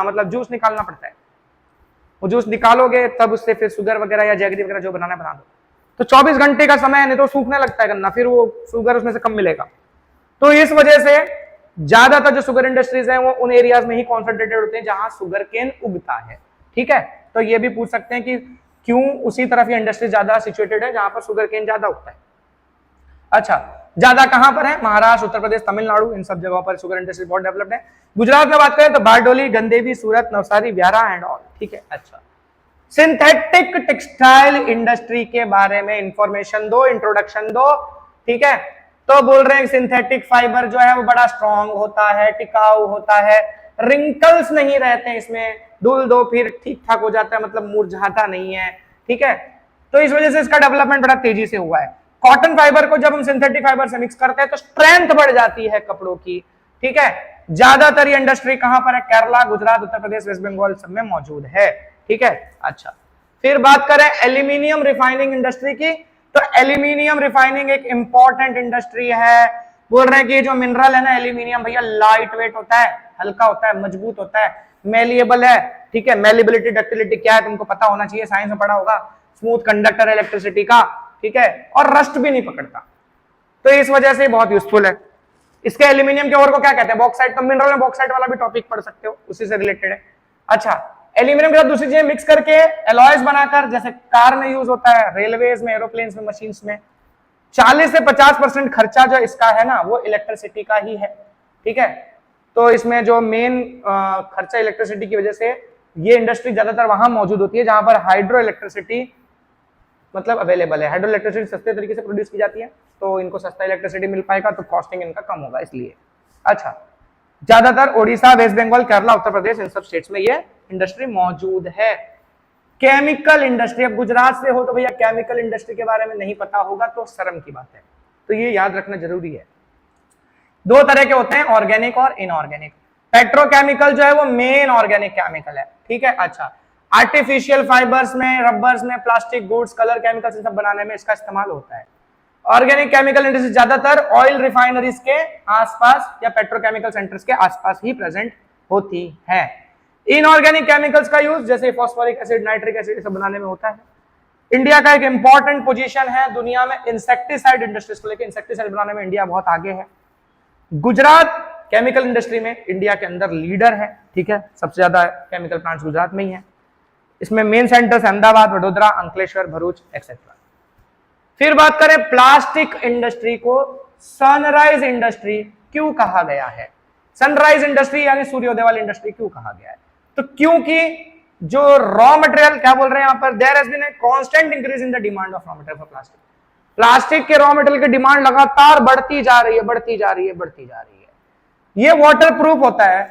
मतलब जूस निकालना पड़ता है, वो जूस निकालोगे तब उससे फिर शुगर वगैरह या जैगरी वगैरह जो बनाना बना दो, तो 24 घंटे का समय है, नहीं तो सूखने लगता है गन्ना, फिर वो शुगर उसमें से कम मिलेगा। तो इस वजह से ज्यादातर जो शुगर इंडस्ट्रीज हैं वो उन एरियाज में ही कॉन्सेंट्रेटेड होते हैं जहां शुगर केन उगता है, ठीक है। तो ये भी पूछ सकते हैं कि क्यों उसी तरफ ये इंडस्ट्री ज्यादा सिचुएटेड है जहां पर शुगर केन ज्यादा उगता है। अच्छा, ज्यादा कहां पर है? महाराष्ट्र, उत्तर प्रदेश, तमिलनाडु, इन सब जगहों पर शुगर इंडस्ट्री बहुत डेवलप्ड है। गुजरात में बात करें तो बारडोली, गंदेवी, सूरत, नवसारी, व्यारा एंड ऑल, ठीक है। अच्छा, सिंथेटिक टेक्सटाइल इंडस्ट्री के बारे में इंफॉर्मेशन दो, इंट्रोडक्शन दो, ठीक है। तो बोल रहे हैं सिंथेटिक फाइबर जो है वो बड़ा स्ट्रॉन्ग होता है, टिकाऊ होता है, रिंकल्स नहीं रहते हैं इसमें, धुल दो फिर ठीक ठाक हो जाता है, मतलब मुरझाता नहीं है, ठीक है। तो इस वजह से इसका डेवलपमेंट बड़ा तेजी से हुआ है। कॉटन फाइबर को जब हम सिंथेटिक फाइबर से मिक्स करते हैं तो स्ट्रेंथ बढ़ जाती है कपड़ों की, ठीक है। ज्यादातर ये इंडस्ट्री कहां पर है? केरला, गुजरात, उत्तर प्रदेश, वेस्ट बंगाल सब में मौजूद है, ठीक है। अच्छा, फिर बात करें एल्यूमिनियम रिफाइनिंग इंडस्ट्री की, तो एल्यूमिनियम रिफाइनिंग एक इंपॉर्टेंट इंडस्ट्री है। बोल रहे हैं कि जो मिनरल है ना एल्यूमिनियम भैया, लाइट वेट होता है, हल्का होता है, मजबूत होता है, मेलिएबल है, ठीक है। मेलिबिलिटी डक्टिलिटी क्या है तुमको पता होना चाहिए, साइंस में पढ़ा होगा, स्मूथ कंडक्टर है इलेक्ट्रिसिटी का, ठीक है, और रस्ट भी नहीं पकड़ता, तो इस वजह से बहुत यूजफुल है। इसके एल्यूमिनियम के और को क्या कहते हैं? बॉक्साइट। तो मिनरल में बॉक्साइट वाला भी टॉपिक पढ़ सकते हो, उसी से रिलेटेड है। अच्छा, एल्यूमिनियम के साथ दूसरी चीजें मिक्स करके एलॉयज बनाकर, जैसे कार में यूज होता है, रेलवेज में, एरोप्लेन्स में, मशीन्स में, 40 से 50% खर्चा जो इसका है ना वो इलेक्ट्रिसिटी का ही है। ठीक है, तो इसमें जो मेन खर्चा इलेक्ट्रिसिटी की वजह से ये इंडस्ट्री ज्यादातर वहां मौजूद होती है जहां पर हाइड्रो इलेक्ट्रिसिटी मतलब अवेलेबल है। हाइड्रो इलेक्ट्रिसिटी सस्ते तरीके से प्रोड्यूस की जाती है, तो इनको सस्ता इलेक्ट्रिसिटी मिल पाएगा, तो कॉस्टिंग इनका कम होगा इसलिए। अच्छा, ज्यादातर ओडिशा, वेस्ट बंगाल, केरला, उत्तर प्रदेश, इन सब स्टेट्स में ये इंडस्ट्री मौजूद है। केमिकल इंडस्ट्री, अब गुजरात से हो तो भैया केमिकल इंडस्ट्री के बारे में नहीं पता होगा तो शर्म की बात है, तो ये याद रखना जरूरी है। दो तरह के होते हैं, ऑर्गेनिक और इनऑर्गेनिक। पेट्रोकेमिकल जो है वो मेन ऑर्गेनिक केमिकल है। ठीक है, अच्छा, आर्टिफिशियल फाइबर्स में, रबर्स में, प्लास्टिक गुड्स, कलर केमिकल्स सब बनाने में इसका इस्तेमाल होता है। ऑर्गेनिक केमिकल इंडस्ट्री ज्यादातर ऑयल रिफाइनरीज के आसपास या पेट्रोकेमिकल सेंटर्स के आसपास ही प्रेजेंट होती है। इनऑर्गेनिक केमिकल्स का यूज जैसे फॉस्फोरिक एसिड, नाइट्रिक एसिड सब बनाने में होता है। इंडिया का एक इंपॉर्टेंट पोजीशन है दुनिया में इंसेक्टिसाइड इंडस्ट्रीज को लेकर, इंसेक्टिसाइड बनाने में इंडिया बहुत आगे है। गुजरात केमिकल इंडस्ट्री में इंडिया के अंदर लीडर है। ठीक है, सबसे ज्यादा केमिकल प्लांट्स गुजरात में ही है। इसमें main centres Ahmedabad, Vadodara, Ankleshwar, Bharuch etcetera. फिर बात करें प्लास्टिक इंडस्ट्री को, सनराइज इंडस्ट्री क्यों कहा गया है? सनराइज इंडस्ट्री यानी सूर्योदय वाली इंडस्ट्री क्यों कहा गया है? तो क्योंकि जो रॉ मटेरियल, क्या बोल रहे हैं यहां पर, there has been a constant increase in the demand of raw material for plastic. Plastic के रॉ मटेरियल की डिमांड लगातार बढ़ती जा रही है, बढ़ती जा रही है, बढ़ती जा रही है। ये वाटर प्रूफ होता है,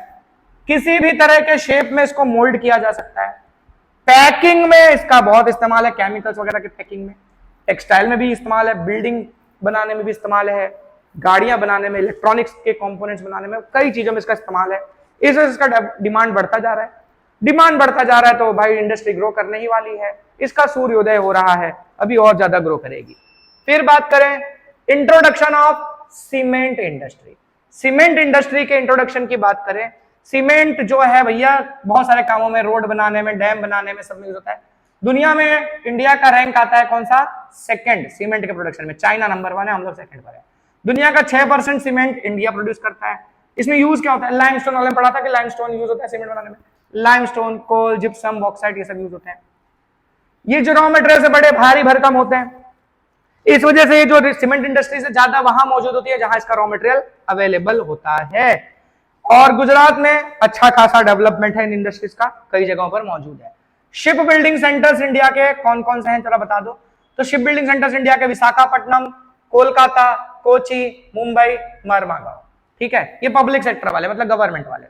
किसी भी तरह के शेप में इसको मोल्ड किया जा सकता है। पैकिंग में इसका बहुत इस्तेमाल है, केमिकल्स वगैरह के पैकिंग में, टेक्सटाइल में भी इस्तेमाल है, बिल्डिंग बनाने में भी इस्तेमाल है, गाड़ियां बनाने में, इलेक्ट्रॉनिक्स के कंपोनेंट्स बनाने में, कई चीजों में इसका इस्तेमाल है। इस वजह से इसका डिमांड बढ़ता जा रहा है। डिमांड बढ़ता जा रहा है तो भाई इंडस्ट्री ग्रो करने ही वाली है, इसका सूर्योदय हो रहा है, अभी और ज्यादा ग्रो करेगी। फिर बात करें introduction of cement industry. Cement industry के इंट्रोडक्शन की बात करें, सीमेंट जो है भैया बहुत सारे कामों में, रोड बनाने में, डैम बनाने में सब में यूज होता है। दुनिया में इंडिया का रैंक आता है कौन सा? सेकंड सीमेंट के प्रोडक्शन में। चाइना नंबर 1 है, हम लोग सेकंड पर है। दुनिया का 6% सीमेंट इंडिया प्रोड्यूस करता है। इसमें यूज क्या होता है? लाइमस्टोन, वाले पढ़ा था कि लाइमस्टोन यूज होता है सीमेंट बनाने में। लाइमस्टोन, कोल, जिप्सम, बॉक्साइट, ये सब यूज होते हैं। ये जो रॉ मटेरियल से बड़े भारी भरकम होते हैं, इस वजह से ये जो सीमेंट इंडस्ट्री से ज्यादा वहां मौजूद होती है जहां इसका रॉ मटेरियल अवेलेबल होता है। और गुजरात में अच्छा खासा डेवलपमेंट है इन इंडस्ट्रीज का, कई जगहों पर मौजूद है। शिप बिल्डिंग सेंटर्स इंडिया के कौन कौन से हैं जरा बता दो। तो शिप बिल्डिंग सेंटर्स इंडिया के विशाखापट्टनम, कोलकाता, कोची, मुंबई, मरमागांव। ठीक है, ये पब्लिक सेक्टर वाले मतलब गवर्नमेंट वाले।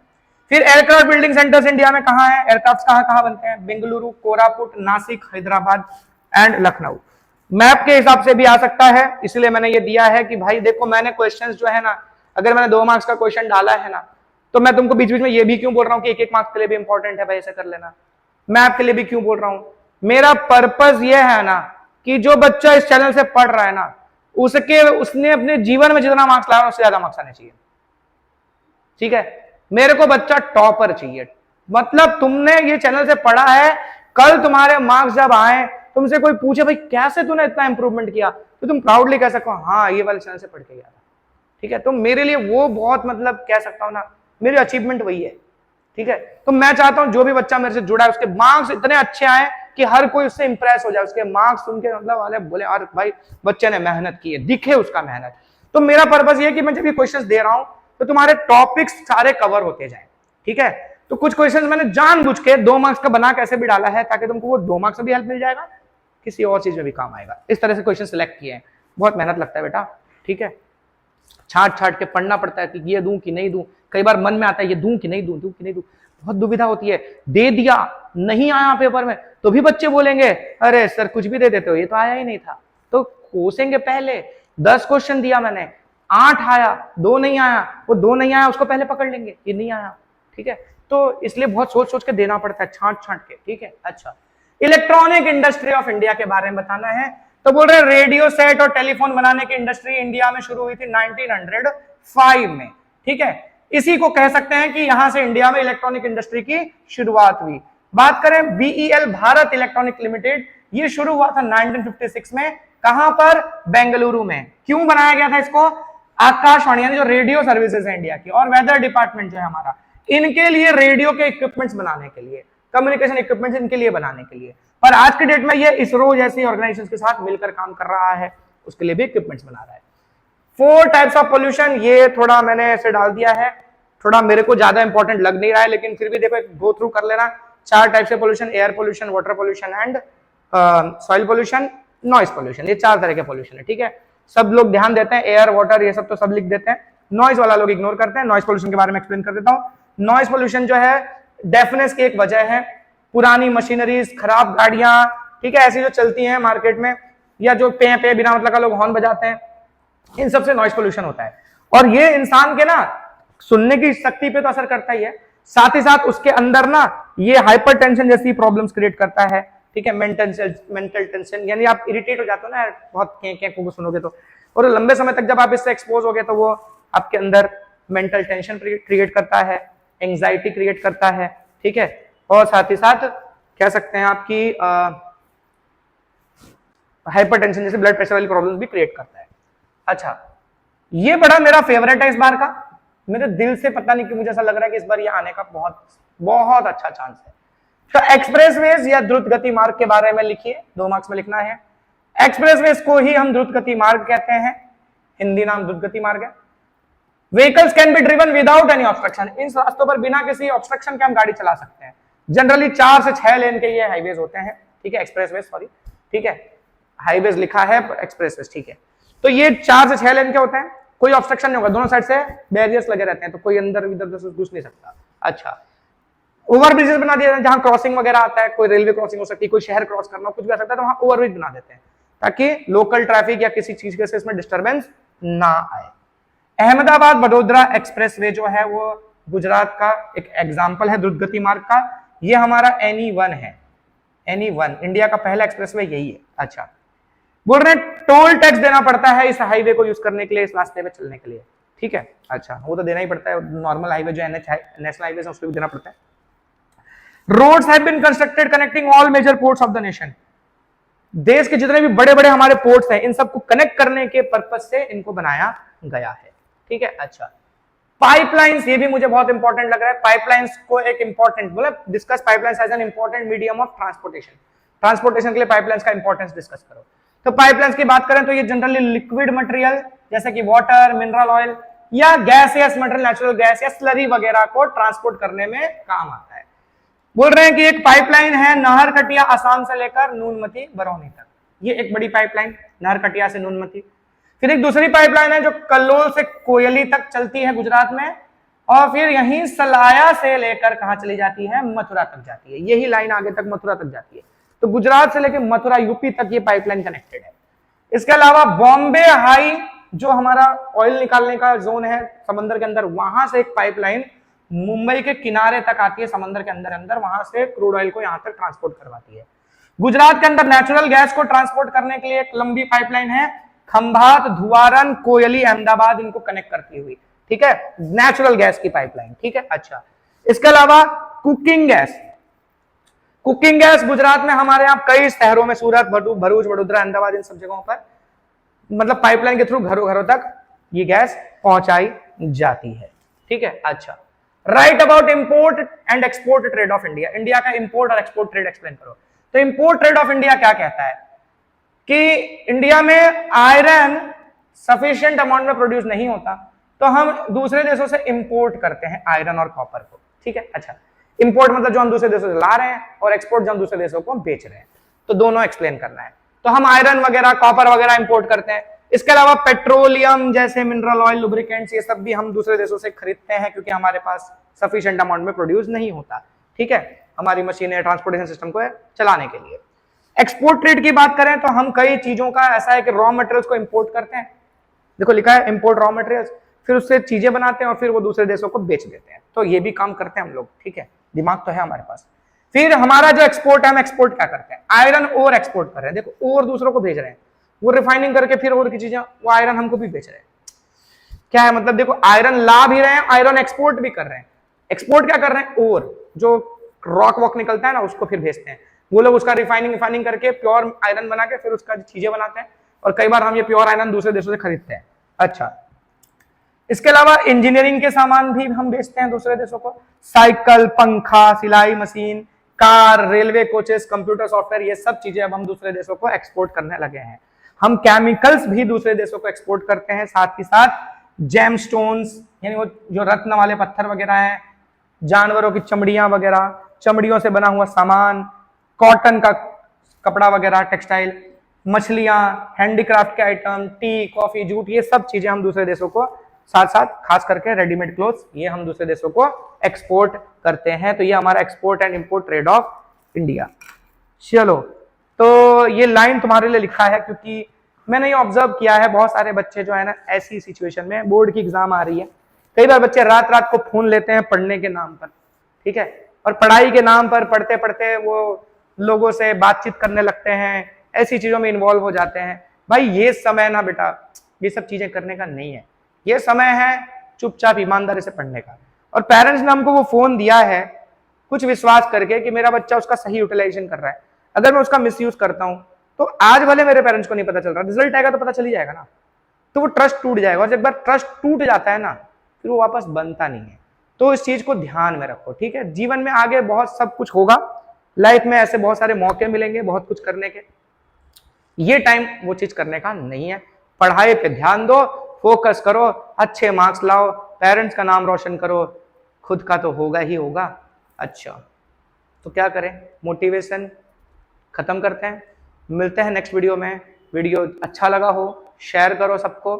फिर एयरक्राफ्ट बिल्डिंग सेंटर्स इंडिया में कहां है? एयरक्राफ्ट कहां कहां बनते हैं? बेंगलुरु, कोरापुट, नासिक, हैदराबाद एंड लखनऊ। मैप के हिसाब से भी आ सकता है, इसलिए मैंने ये दिया है कि भाई देखो, मैंने क्वेश्चंस जो है ना, अगर मैंने 2 मार्क्स का क्वेश्चन डाला है ना, तो मैं तुमको बीच बीच में ये भी क्यों बोल रहा हूं कि 1-1 मार्क्स के लिए भी इंपॉर्टेंट है भाई, ऐसे कर लेना। मैप के लिए भी क्यों बोल रहा हूं? मेरा पर्पस ये है ना कि जो बच्चा इस चैनल से पढ़ रहा है ना, उसने अपने जीवन में जितना मार्क्स लाया उससे ज्यादा मार्क्स आने चाहिए। ठीक है, मेरे को बच्चा टॉपर चाहिए। मतलब तुमने ये चैनल से पढ़ा है, कल तुम्हारे मार्क्स जब आए, तुमसे कोई पूछे भाई कैसे तूने इतना इंप्रूवमेंट किया, तो तुम प्राउडली कह सको हाँ ये वाले चैनल से पढ़ के गया था। ठीक है, तो मेरे लिए वो बहुत मतलब कह सकता हूं ना, मेरी अचीवमेंट वही है। ठीक है, तो मैं चाहता हूं जो भी बच्चा मेरे से जुड़ा है उसके मार्क्स इतने अच्छे आए कि हर कोई उससे इंप्रेस हो जाए, उसके मार्क्स सुन के मतलब वाले बोले और भाई बच्चे ने मेहनत की है, दिखे उसका मेहनत। तो मेरा पर्पस ये है कि मैं जब ये क्वेश्चंस दे रहा हूं तो तुम्हारे टॉपिक्स सारे कवर होते जाए। ठीक है, तो कुछ क्वेश्चंस मैंने जानबूझ के 2 मार्क्स का बना कैसे भी डाला है ताकि तुमको वो 2 मार्क्स से भी हेल्प मिल जाएगा, किसी और चीज में भी काम आएगा। इस तरह से क्वेश्चन सिलेक्ट किए हैं, बहुत मेहनत लगता है बेटा। ठीक है, छाट छाट के पढ़ना पड़ता है कि ये दूं कि नहीं दूं। कई बार मन में आता है ये दूं कि नहीं दूं, दूं कि नहीं दूं, बहुत दुविधा होती है। दे दिया, नहीं आया पेपर में, तो भी बच्चे बोलेंगे अरे सर कुछ भी दे देते हो, ये तो आया ही नहीं था। तो कोसेंगे पहले। 10 क्वेश्चन दिया मैंने, 8 आया, 2 नहीं आया, वो 2 नहीं आया उसको पहले पकड़ लेंगे, ये नहीं आया। ठीक है, तो इसलिए बहुत सोच सोच के देना पड़ता है, छांट छांट के। ठीक है, अच्छा, इलेक्ट्रॉनिक इंडस्ट्री ऑफ इंडिया के बारे में बताना है। तो बोल रहे रेडियो सेट और टेलीफोन बनाने की इंडस्ट्री इंडिया में शुरू हुई थी 1905 में। ठीक है, इसी को कह सकते हैं कि यहां से इंडिया में इलेक्ट्रॉनिक इंडस्ट्री की शुरुआत हुई। बात करें बीईएल, भारत इलेक्ट्रॉनिक लिमिटेड, ये शुरू हुआ था 1956 में। कहां पर? बेंगलुरु में। क्यों बनाया गया था इसको? आकाशवाणी यानी जो रेडियो सर्विसेज है इंडिया की, और वेदर डिपार्टमेंट जो है हमारा, इनके लिए रेडियो के इक्विपमेंट्स बनाने के लिए। कम्युनिकेशन इक्विपमेंट इनके लिए बनाने के लिए। पर आज के डेट में ये इसरो जैसी ऑर्गेनाइजेशन के साथ मिलकर काम कर रहा है, उसके लिए भी इक्विपमेंट्स बना रहा है। 4 टाइप्स ऑफ पोल्यूशन, ये थोड़ा मैंने ऐसे डाल दिया है, थोड़ा मेरे को ज्यादा इंपॉर्टेंट लग नहीं रहा है, लेकिन फिर भी देखो एक गो थ्रू कर लेना। 4 टाइप से pollution, air pollution, water pollution and soil pollution, noise pollution, ये 4 तरह के पोल्यूशन है। ठीक है, सब लोग ध्यान देते हैं, एयर वाटर ये सब तो सब लिख देते हैं, नॉइस वाला लोग इग्नोर करते हैं। नॉइस पोल्यूशन के बारे में एक्सप्लेन कर देता हूं। नॉइस पोल्यूशन जो है डेफनेस की एक वजह है, पुरानी मशीनरीज, खराब गाड़ियां, ठीक है, ऐसी जो चलती हैं मार्केट में, या जो पे पे बिना मतलब का लोग हॉर्न बजाते हैं, इन सब से नॉइस पोल्यूशन होता है। और ये इंसान के ना सुनने की शक्ति पे तो असर करता ही है, साथ ही साथ उसके अंदर ना ये हाइपरटेंशन जैसी प्रॉब्लम्स क्रिएट करता है। ठीक है, मेंटल टेंशन, यानी आप इरिटेट हो जाते हो ना बहुत को सुनोगे तो, और लंबे समय तक जब आप इससे एक्सपोज हो गए तो वो आपके अंदर मेंटल टेंशन क्रिएट करता है, एंजाइटी क्रिएट करता है। ठीक है, और साथ ही साथ कह सकते हैं आपकी हाइपरटेंशन जैसे ब्लड प्रेशर वाली प्रॉब्लम भी क्रिएट करता है। अच्छा, ये बड़ा मेरा फेवरेट है इस बार का, मेरे दिल से पता नहीं कि मुझे ऐसा लग रहा है कि इस बार ये आने का बहुत बहुत अच्छा चांस है। तो एक्सप्रेसवेज या द्रुत गति मार्ग के बारे में लिखिए, 2 मार्क्स में लिखना है। एक्सप्रेसवेज को ही हम द्रुत गति मार्ग कहते हैं, हिंदी नाम द्रुत गति मार्ग है। Vehicles can be driven without any obstruction, इन रास्तों पर बिना किसी ऑब्स्ट्रक्शन के हम गाड़ी चला सकते हैं। जनरली 4 से 6 लेन के ये हाईवेज होते हैं। ठीक है, एक्सप्रेसवेज सॉरी, ठीक है, हाईवेज लिखा है एक्सप्रेसवेज। ठीक है, तो ये 4 से 6 लेन के होते हैं, कोई ऑब्स्ट्रक्शन नहीं होगा, दोनों साइड से बैरियर्स लगे रहते हैं, तो कोई अंदर इधर से घुस नहीं सकता। अच्छा, ओवर ब्रिजेस बना दिए जहां क्रॉसिंग वगैरह आता है, कोई रेलवे क्रॉसिंग हो सकती है, कोई शहर क्रॉस करना, कुछ भी आ सकता है, तो वहां ओवरब्रिज बना देते हैं ताकि लोकल ट्रैफिक या किसी चीज के से इसमें डिस्टर्बेंस ना आए। अहमदाबाद वडोदरा एक्सप्रेसवे जो है वो गुजरात का एक एग्जाम्पल है द्रुत गति मार्ग का। ये हमारा NE1 है, NE1 इंडिया का पहला एक्सप्रेसवे यही है। अच्छा, बोल रहे हैं टोल टैक्स देना पड़ता है इस हाईवे को यूज करने के लिए, इस रास्ते पे चलने के लिए। ठीक है, अच्छा, वो तो देना ही पड़ता है, नॉर्मल हाईवे जो NH नेशनल हाईवे है उसको भी देना पड़ता है। Roads have been constructed connecting all major ports of the nation, देश के जितने भी बड़े बड़े हमारे पोर्ट्स हैं इन सबको कनेक्ट करने के पर्पज से इनको बनाया गया है। ठीक है, अच्छा, पाइपलाइंस, ये भी मुझे बहुत इंपॉर्टेंट लग रहा है। पाइपलाइंस को एक इंपॉर्टेंट मतलब discuss pipelines as an important medium of transportation, transportation के लिए पाइपलाइंस का इंपॉर्टेंस डिस्कस करो। तो पाइपलाइंस की बात करें तो ये जनरली लिक्विड मटेरियल जैसे कि वाटर, मिनरल ऑयल या गैसियस मटेरियल, नेचुरल गैस या स्लरी वगैरह को ट्रांसपोर्ट करने में काम आता है। बोल रहे हैं कि एक पाइपलाइन है नाहरकटिया असम से लेकर नूनमती बरौनी तक, ये एक बड़ी पाइपलाइन नाहरकटिया से नूनमती। फिर एक दूसरी पाइपलाइन है जो कल्लोल से कोयली तक चलती है गुजरात में, और फिर यहीं सलाया से लेकर कहां चली जाती है, मथुरा तक जाती है। यही लाइन आगे तक मथुरा तक जाती है, तो गुजरात से लेकर मथुरा यूपी तक ये पाइपलाइन कनेक्टेड है। इसके अलावा बॉम्बे हाई जो हमारा ऑयल निकालने का जोन है समंदर के अंदर, वहां से एक पाइपलाइन मुंबई के किनारे तक आती है, समंदर के अंदर अंदर, वहां से क्रूड ऑयल को यहां तक ट्रांसपोर्ट करवाती है। गुजरात के अंदर नेचुरल गैस को ट्रांसपोर्ट करने के लिए एक लंबी पाइपलाइन है, खंभात, धुआरन, कोयली, अहमदाबाद इनको कनेक्ट करती हुई। ठीक है, नेचुरल गैस की पाइपलाइन। ठीक है, अच्छा, इसके अलावा cooking gas, cooking gas Gujarat में हमारे यहाँ कई शहरों में, सूरत, भरूच, वडोदरा, अहमदाबाद, इन सब जगहों पर मतलब पाइपलाइन के थ्रू घरों घरों तक ये गैस पहुंचाई जाती है। ठीक है, अच्छा, right about import and export trade off India, India का इंपोर्ट और एक्सपोर्ट ट्रेड एक्सप्लेन करो। तो इंपोर्ट ट्रेड ऑफ इंडिया क्या कहता है कि इंडिया में आयरन सफिशिएंट अमाउंट में प्रोड्यूस नहीं होता, तो हम दूसरे देशों से इंपोर्ट करते हैं आयरन और कॉपर को। ठीक है, अच्छा, इंपोर्ट मतलब जो हम दूसरे देशों से ला रहे हैं, और एक्सपोर्ट जो हम दूसरे देशों को बेच रहे हैं, तो दोनों एक्सप्लेन करना है। तो हम आयरन वगैरह, कॉपर वगैरह इंपोर्ट करते हैं। इसके अलावा पेट्रोलियम जैसे मिनरल ऑयल, लुब्रिकेंट्स, ये सब भी हम दूसरे देशों से खरीदते हैं क्योंकि हमारे पास सफिशिएंट अमाउंट में प्रोड्यूस नहीं होता। ठीक है, हमारी मशीनें, ट्रांसपोर्टेशन सिस्टम को चलाने के लिए। एक्सपोर्ट ट्रेड की बात करें तो हम कई चीजों का ऐसा है कि रॉ मटेरियल्स को इंपोर्ट करते हैं, देखो लिखा है इंपोर्ट रॉ मटेरियल्स, फिर उससे चीजें बनाते हैं और फिर वो दूसरे देशों को बेच देते हैं, तो ये भी काम करते हैं हम लोग। ठीक है, दिमाग तो है हमारे पास। फिर हमारा जो एक्सपोर्ट है, हम एक्सपोर्ट क्या करते हैं, आयरन ओर एक्सपोर्ट कर रहे हैं, देखो ओर दूसरों को भेज रहे हैं, वो रिफाइनिंग करके फिर और की चीजें, वो आयरन हमको भी बेच रहे हैं। क्या है मतलब, देखो आयरन ला भी रहे हैं, आयरन एक्सपोर्ट भी कर रहे हैं। एक्सपोर्ट क्या कर रहे हैं, ओर जो रॉक वॉक निकलता है ना, उसको फिर भेजते हैं, वो लोग उसका रिफाइनिंग करके प्योर आयरन बना के फिर उसका चीजें बनाते हैं, और कई बार हम ये प्योर आयरन दूसरे देशों से खरीदते हैं। अच्छा, इसके अलावा इंजीनियरिंग के सामान भी हम बेचते हैं दूसरे देशों को, साइकिल, पंखा, सिलाई machine, car, railway coaches, computer software, ये सब चीजें अब हम दूसरे देशों को एक्सपोर्ट करने लगे हैं। हम केमिकल्स भी दूसरे देशों को एक्सपोर्ट करते हैं, साथ ही साथ जेमस्टोन्स यानी वो जो रत्न वाले पत्थर वगैरह हैं, जानवरों की चमड़ियां वगैरह, चमड़ियों से बना हुआ सामान, कॉटन का कपड़ा वगैरह, टेक्सटाइल, मछलियां, हैंडीक्राफ्ट के आइटम, टी, कॉफी, जूट, ये सब चीजें हम दूसरे देशों को, साथ साथ खास करके रेडीमेड क्लोथ्स, ये हम दूसरे देशों को एक्सपोर्ट करते हैं। तो ये हमारा export and import trade off India. चलो, तो ये लाइन तुम्हारे लिए लिखा है क्योंकि मैंने ये ऑब्जर्व किया है, बहुत सारे बच्चे जो है ना ऐसी सिचुएशन में, बोर्ड की एग्जाम आ रही है, कई बार बच्चे रात रात को फोन लेते हैं पढ़ने के नाम पर, ठीक है, और पढ़ाई के नाम पर पढ़ते पढ़ते वो लोगों से बातचीत करने लगते हैं, ऐसी चीजों में इन्वॉल्व हो जाते हैं। भाई ये समय ना बेटा, ये सब चीजें करने का नहीं है, ये समय है चुपचाप ईमानदारी से पढ़ने का। और पेरेंट्स ने हमको वो फोन दिया है कुछ विश्वास करके कि मेरा बच्चा उसका सही यूटिलाइजेशन कर रहा है, अगर मैं उसका मिसयूज करता हूं तो आज वाले मेरे पेरेंट्स को नहीं पता चल रहा, रिजल्ट आएगा तो पता चल ही जाएगा ना, तो वो ट्रस्ट टूट जाएगा, और जब बार ट्रस्ट टूट जाता है ना फिर वो वापस बनता नहीं है। तो इस चीज को ध्यान में रखो, ठीक है। जीवन में आगे बहुत सब कुछ होगा, लाइफ में ऐसे बहुत सारे मौके मिलेंगे बहुत कुछ करने के, ये टाइम वो चीज करने का नहीं है। पढ़ाई पे ध्यान दो, फोकस करो, अच्छे मार्क्स लाओ, पेरेंट्स का नाम रोशन करो, खुद का तो होगा ही होगा। अच्छा, तो क्या करें, मोटिवेशन खत्म करते हैं, मिलते हैं नेक्स्ट वीडियो में। वीडियो अच्छा लगा हो शेयर करो सबको,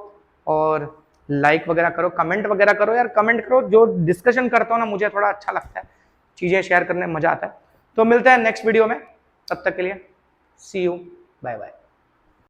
और लाइक वगैरह करो, कमेंट वगैरह करो यार, कमेंट करो, जो डिस्कशन करता हूँ ना मुझे थोड़ा अच्छा लगता है, चीजें शेयर करने में मजा आता है। तो मिलते हैं नेक्स्ट वीडियो में, तब तक के लिए सी यू, बाय बाय।